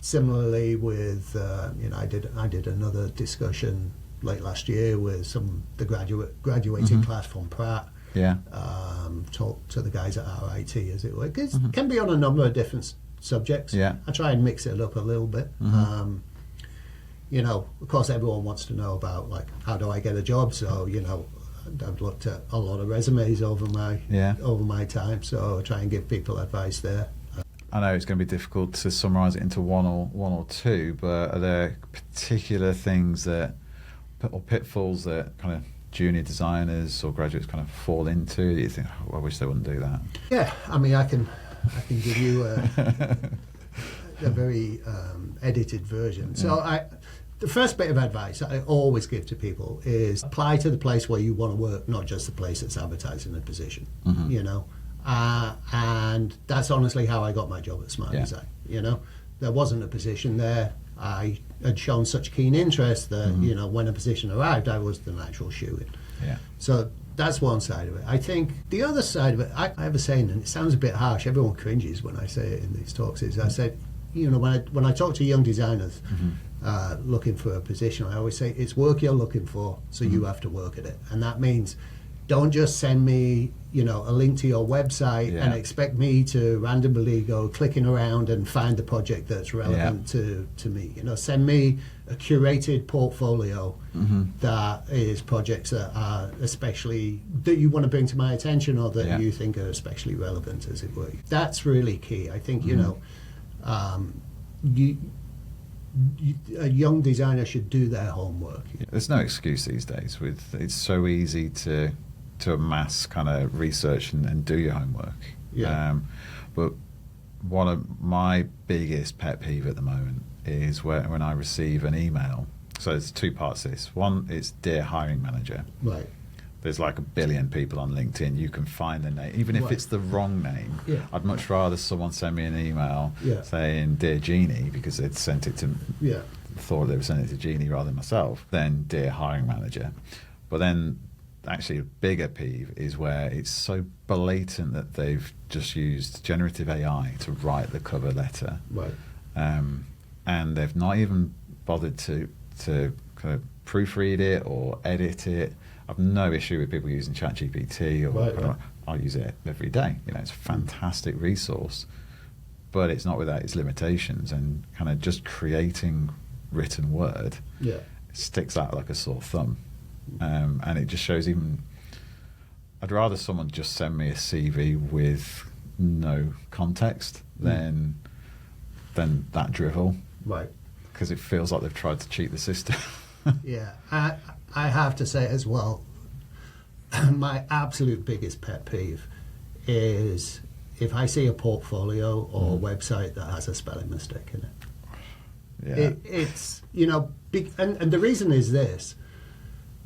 similarly with I did another discussion late last year with the graduating class from Pratt. Yeah. Talk to the guys at RIT, as it were. It can be on a number of different subjects. Yeah. I try and mix it up a little bit. Of course, everyone wants to know about, like, how do I get a job? So, I've looked at a lot of resumes over my time, so I try and give people advice there. I know it's going to be difficult to summarise it into one or two, but are there particular things or pitfalls that kind of junior designers or graduates kind of fall into that you think, I wish they wouldn't do that? Yeah, I mean, I can give you a very edited version. So the first bit of advice I always give to people is apply to the place where you want to work, not just the place that's advertising the position. And that's honestly how I got my job at Smart Design. There wasn't a position there. I had shown such keen interest that when a position arrived, I was the natural shoe-in. Yeah. So that's one side of it. I think the other side of it, I have a saying, and it sounds a bit harsh. Everyone cringes when I say it in these talks. Is I said, when I talk to young designers looking for a position, I always say it's work you're looking for, so you have to work at it, and that means don't just send me a link to your website and expect me to randomly go clicking around and find the project that's relevant to me. Send me a curated portfolio that is projects that are especially that you want to bring to my attention or that you think are especially relevant, as it were. That's really key. I think a young designer should do their homework. There's no excuse these days. It's so easy to amass kind of research and do your homework. Yeah. But one of my biggest pet peeve at the moment is when I receive an email. So there's two parts to this. One is Dear Hiring Manager. Right. There's like a billion people on LinkedIn. You can find the name, even if it's the wrong name. Yeah. I'd much rather someone send me an email saying Dear Jeannie, because they'd sent it to thought they were sending it to Jeannie rather than myself, than Dear Hiring Manager. But then actually a bigger peeve is where it's so blatant that they've just used generative AI to write the cover letter. Right. And they've not even bothered to kind of proofread it or edit it. I've no issue with people using ChatGPT or I'll use it every day. It's a fantastic resource, but it's not without its limitations, and kind of just creating written word sticks out like a sore thumb. And it just shows I'd rather someone just send me a CV with no context than that drivel. Right. Because it feels like they've tried to cheat the system. Yeah. I have to say as well, my absolute biggest pet peeve is if I see a portfolio or a website that has a spelling mistake in it. Yeah. It's, big, and the reason is this.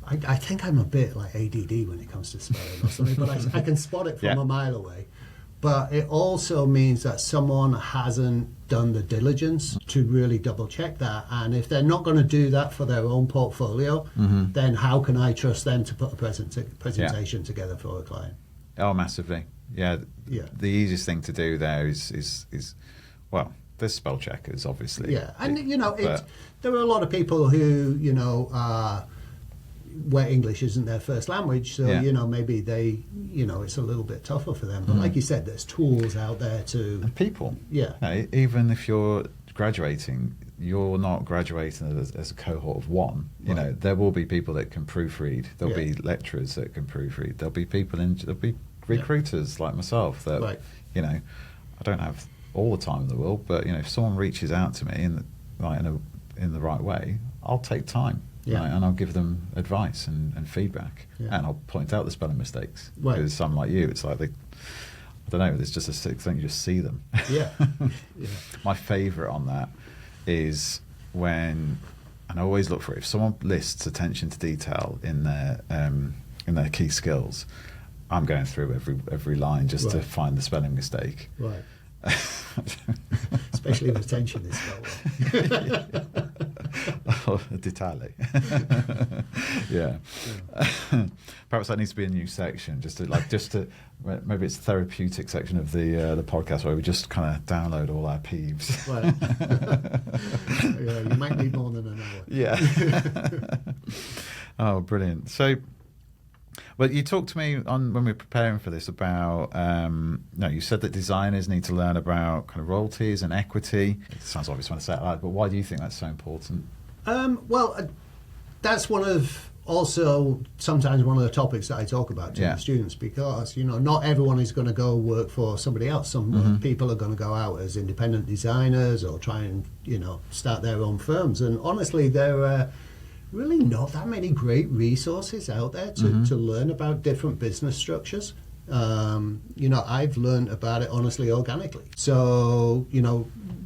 I think I'm a bit like ADD when it comes to spelling or something, but I can spot it from a mile away. But it also means that someone hasn't done the diligence to really double check that. And if they're not going to do that for their own portfolio, then how can I trust them to put a presentation together for a client? Oh, massively. Yeah. The easiest thing to do there is well, there's spell checkers, obviously. Yeah, and there are a lot of people who where English isn't their first language, so maybe they it's a little bit tougher for them. But like you said, there's tools out there to and people. Yeah, even if you're graduating, you're not graduating as a cohort of one. There will be people that can proofread. There'll be lecturers that can proofread. There'll be people there'll be recruiters like myself that I don't have all the time in the world, but if someone reaches out to me in the right way, I'll take time. Yeah. right? And I'll give them advice and feedback, Yeah. and I'll point out the spelling mistakes. Right. Because some like you, it's like I don't know. There's just a thing, you just see them. Yeah. Yeah. My favourite on that is when, and I always look for it, if someone lists attention to detail in their key skills, I'm going through every line just to Right. find the spelling mistake. Right. Especially if attention is spelled wrong. Detale. Yeah. Perhaps that needs to be a new section, just to maybe it's a therapeutic section of the podcast where we just kind of download all our peeves. Right. Yeah, you might need more than an hour. Yeah. Oh, brilliant. So, but you talked to me when we were preparing for this about, you said that designers need to learn about kind of royalties and equity. It sounds obvious when I say it like that, but why do you think that's so important? That's sometimes one of the topics that I talk about to the students, because not everyone is going to go work for somebody else. Some people are going to go out as independent designers or try and start their own firms. And honestly, there are really not that many great resources out there to learn about different business structures. I've learned about it honestly organically. So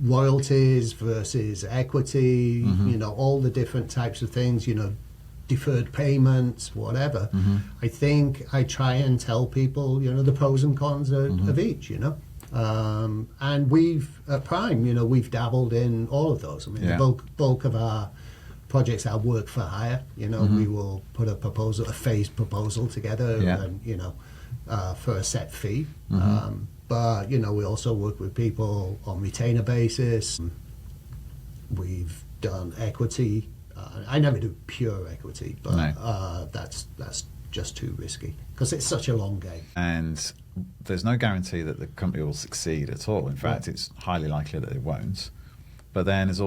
royalties versus equity, all the different types of things, deferred payments, whatever. I think I try and tell people, the pros and cons of each, and we've, at Prime, we've dabbled in all of those. I mean, the bulk of our projects are work for hire. We will put a phased proposal together and, for a set fee. But, we also work with people on retainer basis. We've done equity. I never do pure equity, but that's just too risky because it's such a long game. And there's no guarantee that the company will succeed at all. In fact, it's highly likely that it won't. But then there's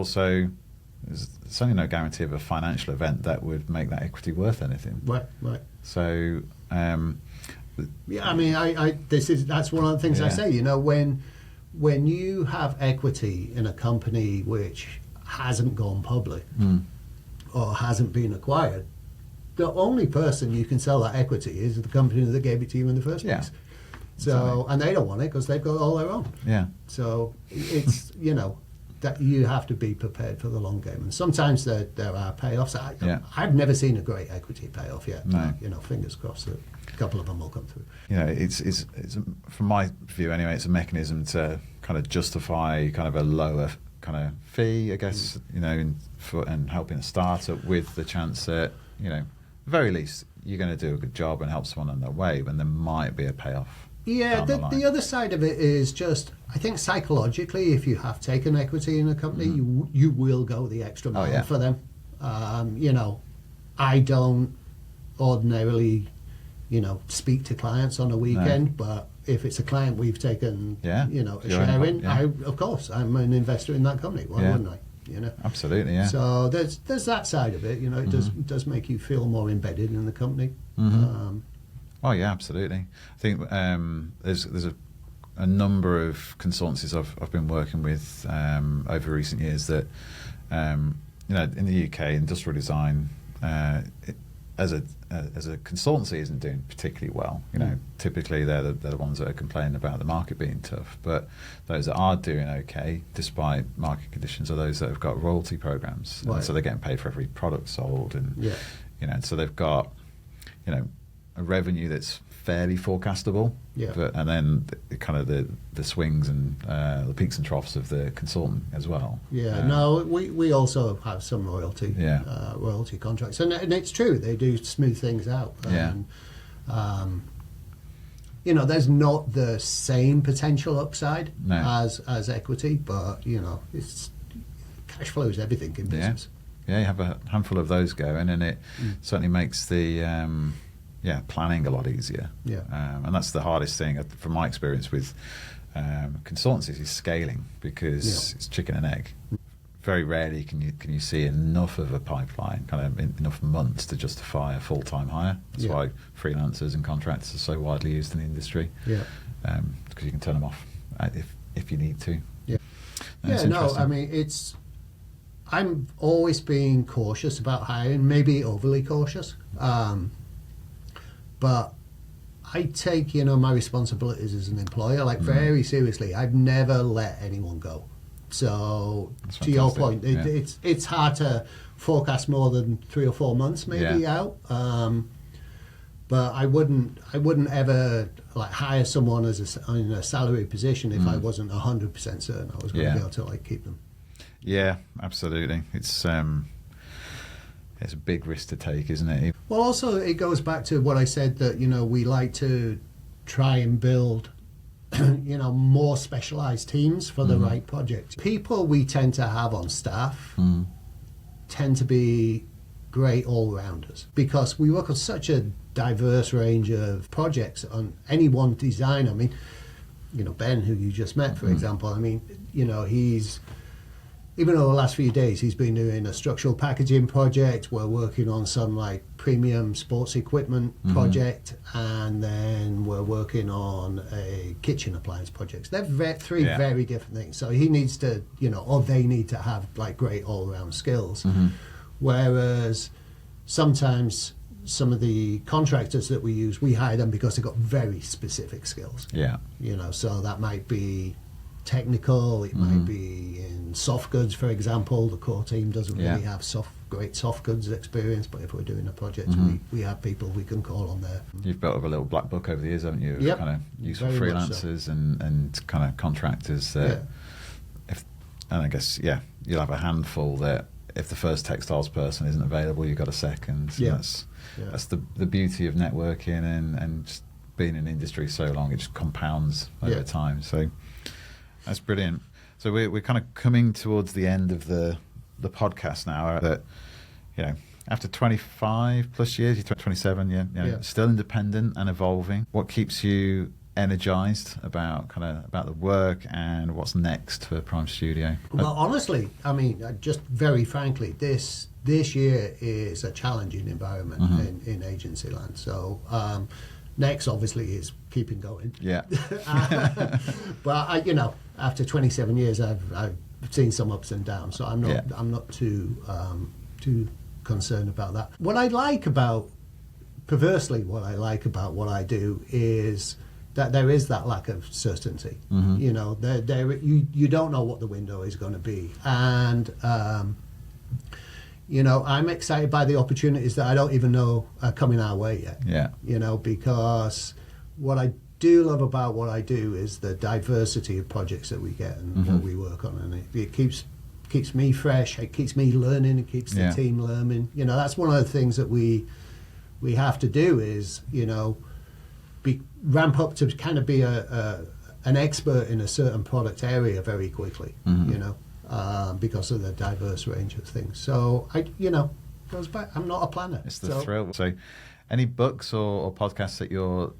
certainly no guarantee of a financial event that would make that equity worth anything. Right. So, I mean, that's one of the things I say. When you have equity in a company which hasn't gone public or hasn't been acquired, the only person you can sell that equity is the company that gave it to you in the first place. So, and they don't want it because they've got all their own. Yeah. So it's that you have to be prepared for the long game, and sometimes there are payoffs. I've never seen a great equity payoff yet. No. Fingers crossed that a couple of them will come through. It's from my view anyway, it's a mechanism to kind of justify kind of a lower kind of fee, I guess, and helping a startup with the chance that, very least you're going to do a good job and help someone on their way, when there might be a payoff. Yeah, the other side of it is just, I think psychologically, if you have taken equity in a company, you will go the extra mile for them. I don't ordinarily, speak to clients on a weekend, but if it's a client we've taken, a share in, of course, I'm an investor in that company. Why wouldn't I? Absolutely, yeah. So there's that side of it. It does make you feel more embedded in the company. Oh yeah, absolutely. I think there's a number of consultancies I've been working with over recent years that in the UK, industrial design as a consultancy isn't doing particularly well. Typically they're the ones that are complaining about the market being tough. But those that are doing okay despite market conditions are those that have got royalty programs, and so they're getting paid for every product sold, and so they've got a revenue that's fairly forecastable, and then kind of the swings and the peaks and troughs of the consultant as well. We also have some royalty contracts, and it's true, they do smooth things out. There's not the same potential upside as equity, but it's cash flow is everything in business. You have a handful of those going, and it certainly makes the planning a lot easier. And that's the hardest thing from my experience with consultancies is scaling, because it's chicken and egg. Very rarely can you see enough of a pipeline, kind of enough months to justify a full-time hire. That's why freelancers and contractors are so widely used in the industry. Because you can turn them off if you need to. I mean, I'm always being cautious about hiring, maybe overly cautious. But I take, my responsibilities as an employer, very seriously. I've never let anyone go. So, to your point, it's hard to forecast more than 3 or 4 months maybe out. But I wouldn't ever hire someone as in a salary position if I wasn't 100% certain I was going to be able to keep them. Yeah, absolutely. It's a big risk to take, isn't it? Well, also it goes back to what I said that we like to try and build more specialized teams for the right project. People we tend to have on staff tend to be great all-rounders because we work on such a diverse range of projects on any one design. I mean, Ben, who you just met, for example, he's, even over the last few days, he's been doing a structural packaging project. We're working on some premium sports equipment project, and then we're working on a kitchen appliance project. So they're three very different things. So he needs to, or they need to have great all-around skills. Whereas sometimes some of the contractors that we use, we hire them because they've got very specific skills. Yeah. So that might be technical, it might be in soft goods, for example. The core team doesn't really have great soft goods experience, but if we're doing a project, we have people we can call on there. You've built up a little black book over the years, haven't you? Of kind of use for freelancers and kind of contractors that and I guess you'll have a handful that if the first textiles person isn't available, you've got a second. That's the beauty of networking and just being in the industry so long, it just compounds over time. So that's brilliant. So we're kind of coming towards the end of the podcast now. That after 25 plus years, you're 27, still independent and evolving. What keeps you energized about the work and what's next for Prime Studio? Well, honestly, just very frankly, this year is a challenging environment in agency land. So next, obviously, is keeping going. Yeah. But after 27 years, I've seen some ups and downs, so I'm not too concerned about that. Perversely, what I like about what I do is that there is that lack of certainty. You don't know what the window is going to be, and I'm excited by the opportunities that I don't even know are coming our way yet. Because what I do love about what I do is the diversity of projects that we get and what we work on, and it keeps me fresh, it keeps me learning, it keeps the team learning. That's one of the things that we have to do is ramp up to kind of be an expert in a certain product area very quickly. Because of the diverse range of things. So goes back. I'm not a planner. It's the thrill. So, any books or podcasts that you're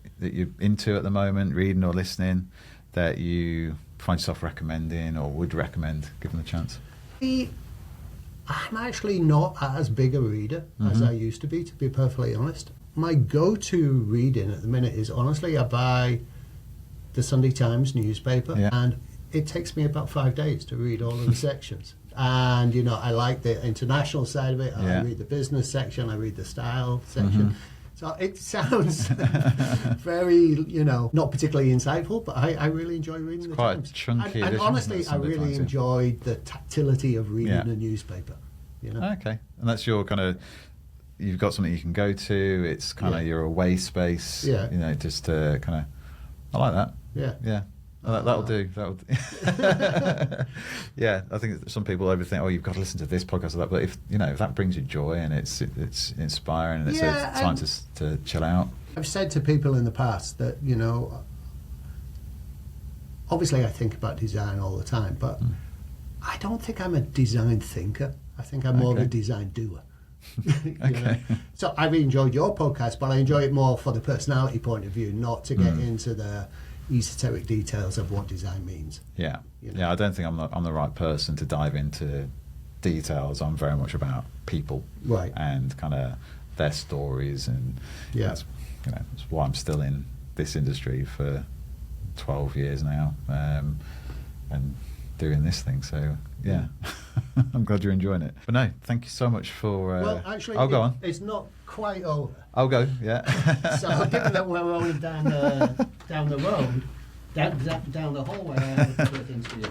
into at the moment, reading or listening, that you find yourself recommending or would recommend, given the chance? I'm actually not as big a reader as I used to be perfectly honest. My go-to reading at the minute is, honestly, I buy the Sunday Times newspaper, and it takes me about 5 days to read all of the sections. And, I like the international side of it. I read the business section. I read the style section. So it sounds very, not particularly insightful, but I really enjoy reading the Times. Quite chunky. And honestly, I really enjoyed the tactility of reading a newspaper. Okay. And that's your kind of... You've got something you can go to. It's kind of your away space. Just to kind of... I like that. Yeah. That'll do. Yeah, I think some people overthink, you've got to listen to this podcast or that. But if that brings you joy and it's inspiring and it's a time to chill out. I've said to people in the past that obviously I think about design all the time, but I don't think I'm a design thinker. I think I'm more of a design doer. So I've enjoyed your podcast, but I enjoy it more for the personality point of view, not to get into the esoteric details of what design means. I don't think I'm the right person to dive into details. I'm very much about people, right, and kind of their stories, and that's why I'm still in this industry for 12 years now, and doing this thing. So I'm glad you're enjoying it. But no, thank you so much for... well, actually, go on. It's not quite over. I'll go, yeah. So given that we're rolling down the road, down the hallway, I have a couple of things for you.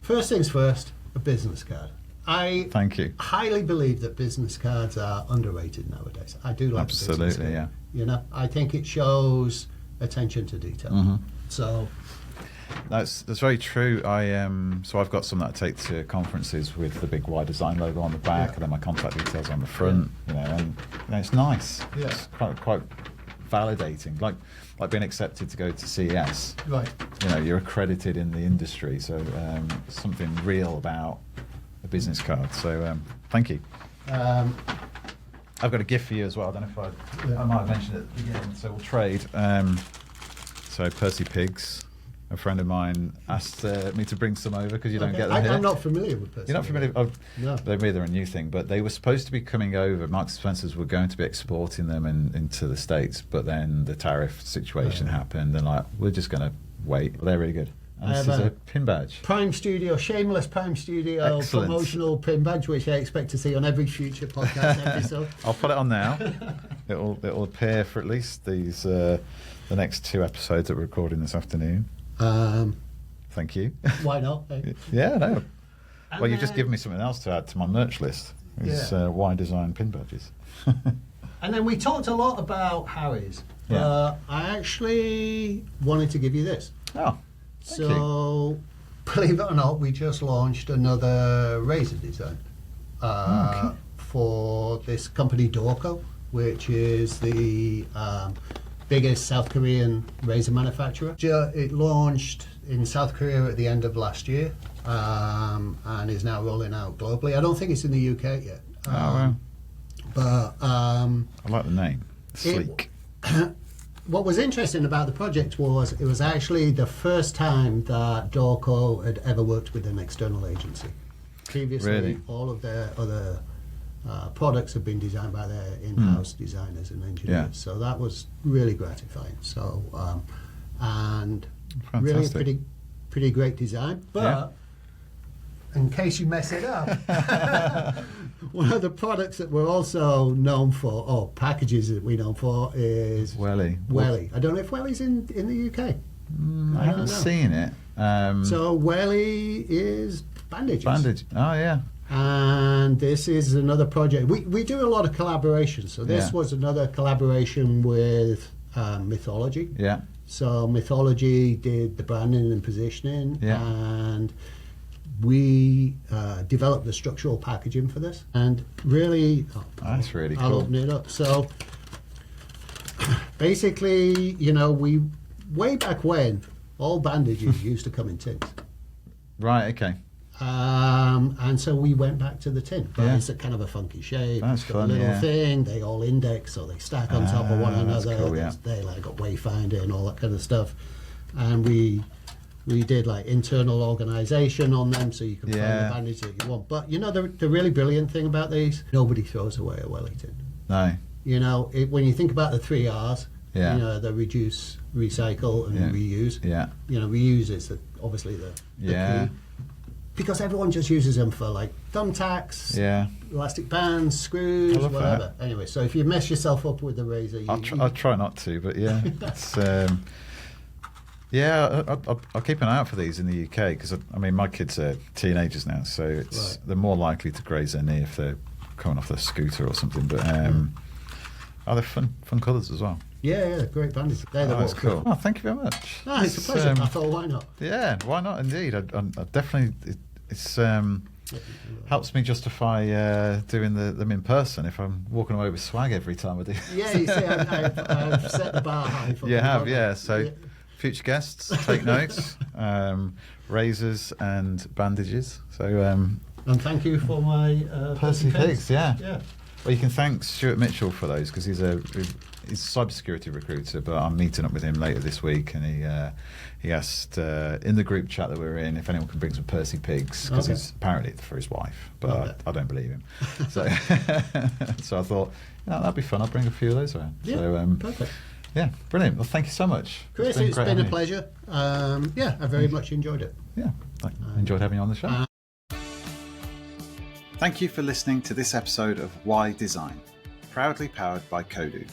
First things first, a business card. I Thank you. highly believe that business cards are underrated nowadays. I do like a business Absolutely, card. yeah. You know, I think it shows attention to detail. Mm-hmm. So That's very true. So I've got some that I take to conferences with the big Y Design logo on the back, Yeah. and then my contact details on the front. You know, and it's nice. Yeah. It's quite validating. Like being accepted to go to CES. right. You know, you're accredited in the industry, so something real about a business card. So thank you. I've got a gift for you as well. I don't know if I might have mentioned it at the beginning. So we'll trade. So Percy Pigs, a friend of mine, asked me to bring some over because you don't get them here. I'm not familiar with Percy. You're not familiar? No. Maybe they're a new thing, but they were supposed to be coming over. Marks & Spencer's were going to be exporting them into the States, but then the tariff situation happened, and we're just going to wait. Well, they're really good. And this is a pin badge. Prime Studio, shameless Prime Studio Excellent. promotional pin badge, which I expect to see on every future podcast episode. I'll put it on now. It'll appear for at least these the next 2 episodes that we're recording this afternoon. Thank you. Why not? Eh? Yeah, no. And Well, you've just then- given me something else to add to my merch list. It's Y Design pin badges. And then we talked a lot about Harry's. Yeah. I actually wanted to give you this. Oh, thank you. So, believe it or not, we just launched another razor design for this company Dorco, which is the biggest South Korean razor manufacturer. It launched in South Korea at the end of last year and is now rolling out globally. I don't think it's in the UK yet. Wow. But I like the name. Sleek. what was interesting about the project was it was actually the first time that Dorco had ever worked with an external agency. Previously, Really? all of their other products have been designed by their in-house designers and engineers. Yeah. So that was really gratifying. So and really a Fantastic. pretty great design. But Yeah. in case you mess it up, one of the products that we're also known for, or packages that we're known for, is Welly. Welly. I don't know if Welly's in the UK. I don't haven't know. seen it. So Welly is bandages. Bandage. Oh, yeah. And this is another project. We do a lot of collaborations. So this Yeah. was another collaboration with Mythology. Yeah. So Mythology did the branding and positioning, Yeah. and we developed the structural packaging for this. And really, That's really I'll cool. open it up. So basically, we way back when, all bandages used to come in tins. Right, okay. And so we went back to the tin. But Yeah. it's a kind of a funky shape. That's It's got fun, a little yeah. thing. They all index, so they stack on top of one that's another. cool, yeah. They got wayfinder and all that kind of stuff. And we did like internal organization on them, so you can find Yeah. the bandage that you want. But the really brilliant thing about these, nobody throws away a Welly tin. No. When you think about the 3 R's, Yeah. the reduce, recycle, and Yeah. reuse. Yeah. Reuse is obviously the Yeah. key. Because everyone just uses them for like thumbtacks, Yeah. elastic bands, screws, I love whatever. Anyway, so if you mess yourself up with the razor, I'll try not to, but yeah. It's, I'll keep an eye out for these in the UK because, my kids are teenagers now, so they're more likely to graze their knee if they're coming off their scooter or something. But they're fun colours as well. yeah, great bandage. They're the That's ones. cool. Oh, thank you very much. Ah, it's a pleasure. I thought, why not? Yeah, why not? Indeed, I definitely. It's helps me justify doing them in person if I'm walking away with swag every time I do. Yeah, you see, I've set the bar high for You them, have, haven't I? yeah. So, future guests, take notes. Razors and bandages. So, And thank you for my Percy Pigs, yeah. Yeah. Well, you can thank Stuart Mitchell for those because he's a cybersecurity recruiter. But I'm meeting up with him later this week, and he asked in the group chat that we're in if anyone can bring some Percy Pigs because Okay. it's apparently for his wife, but Okay. I don't believe him. So, so I thought that'd be fun. I'll bring a few of those around. Yeah, So, perfect. yeah, brilliant. Well, thank you so much. Chris, great it's been having a you. pleasure. I very much enjoyed it. Yeah, Enjoyed having you on the show. Thank you for listening to this episode of Why Design, proudly powered by Kodu.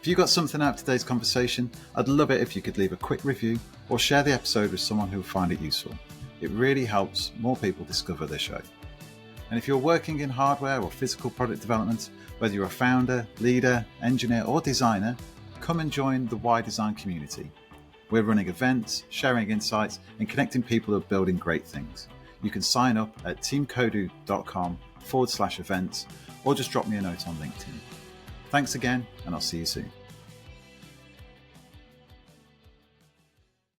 If you got something out of today's conversation, I'd love it if you could leave a quick review or share the episode with someone who will find it useful. It really helps more people discover the show. And if you're working in hardware or physical product development, whether you're a founder, leader, engineer or designer, come and join the Why Design community. We're running events, sharing insights and connecting people who are building great things. You can sign up at teamkodu.com/events or just drop me a note on LinkedIn. Thanks again, and I'll see you soon.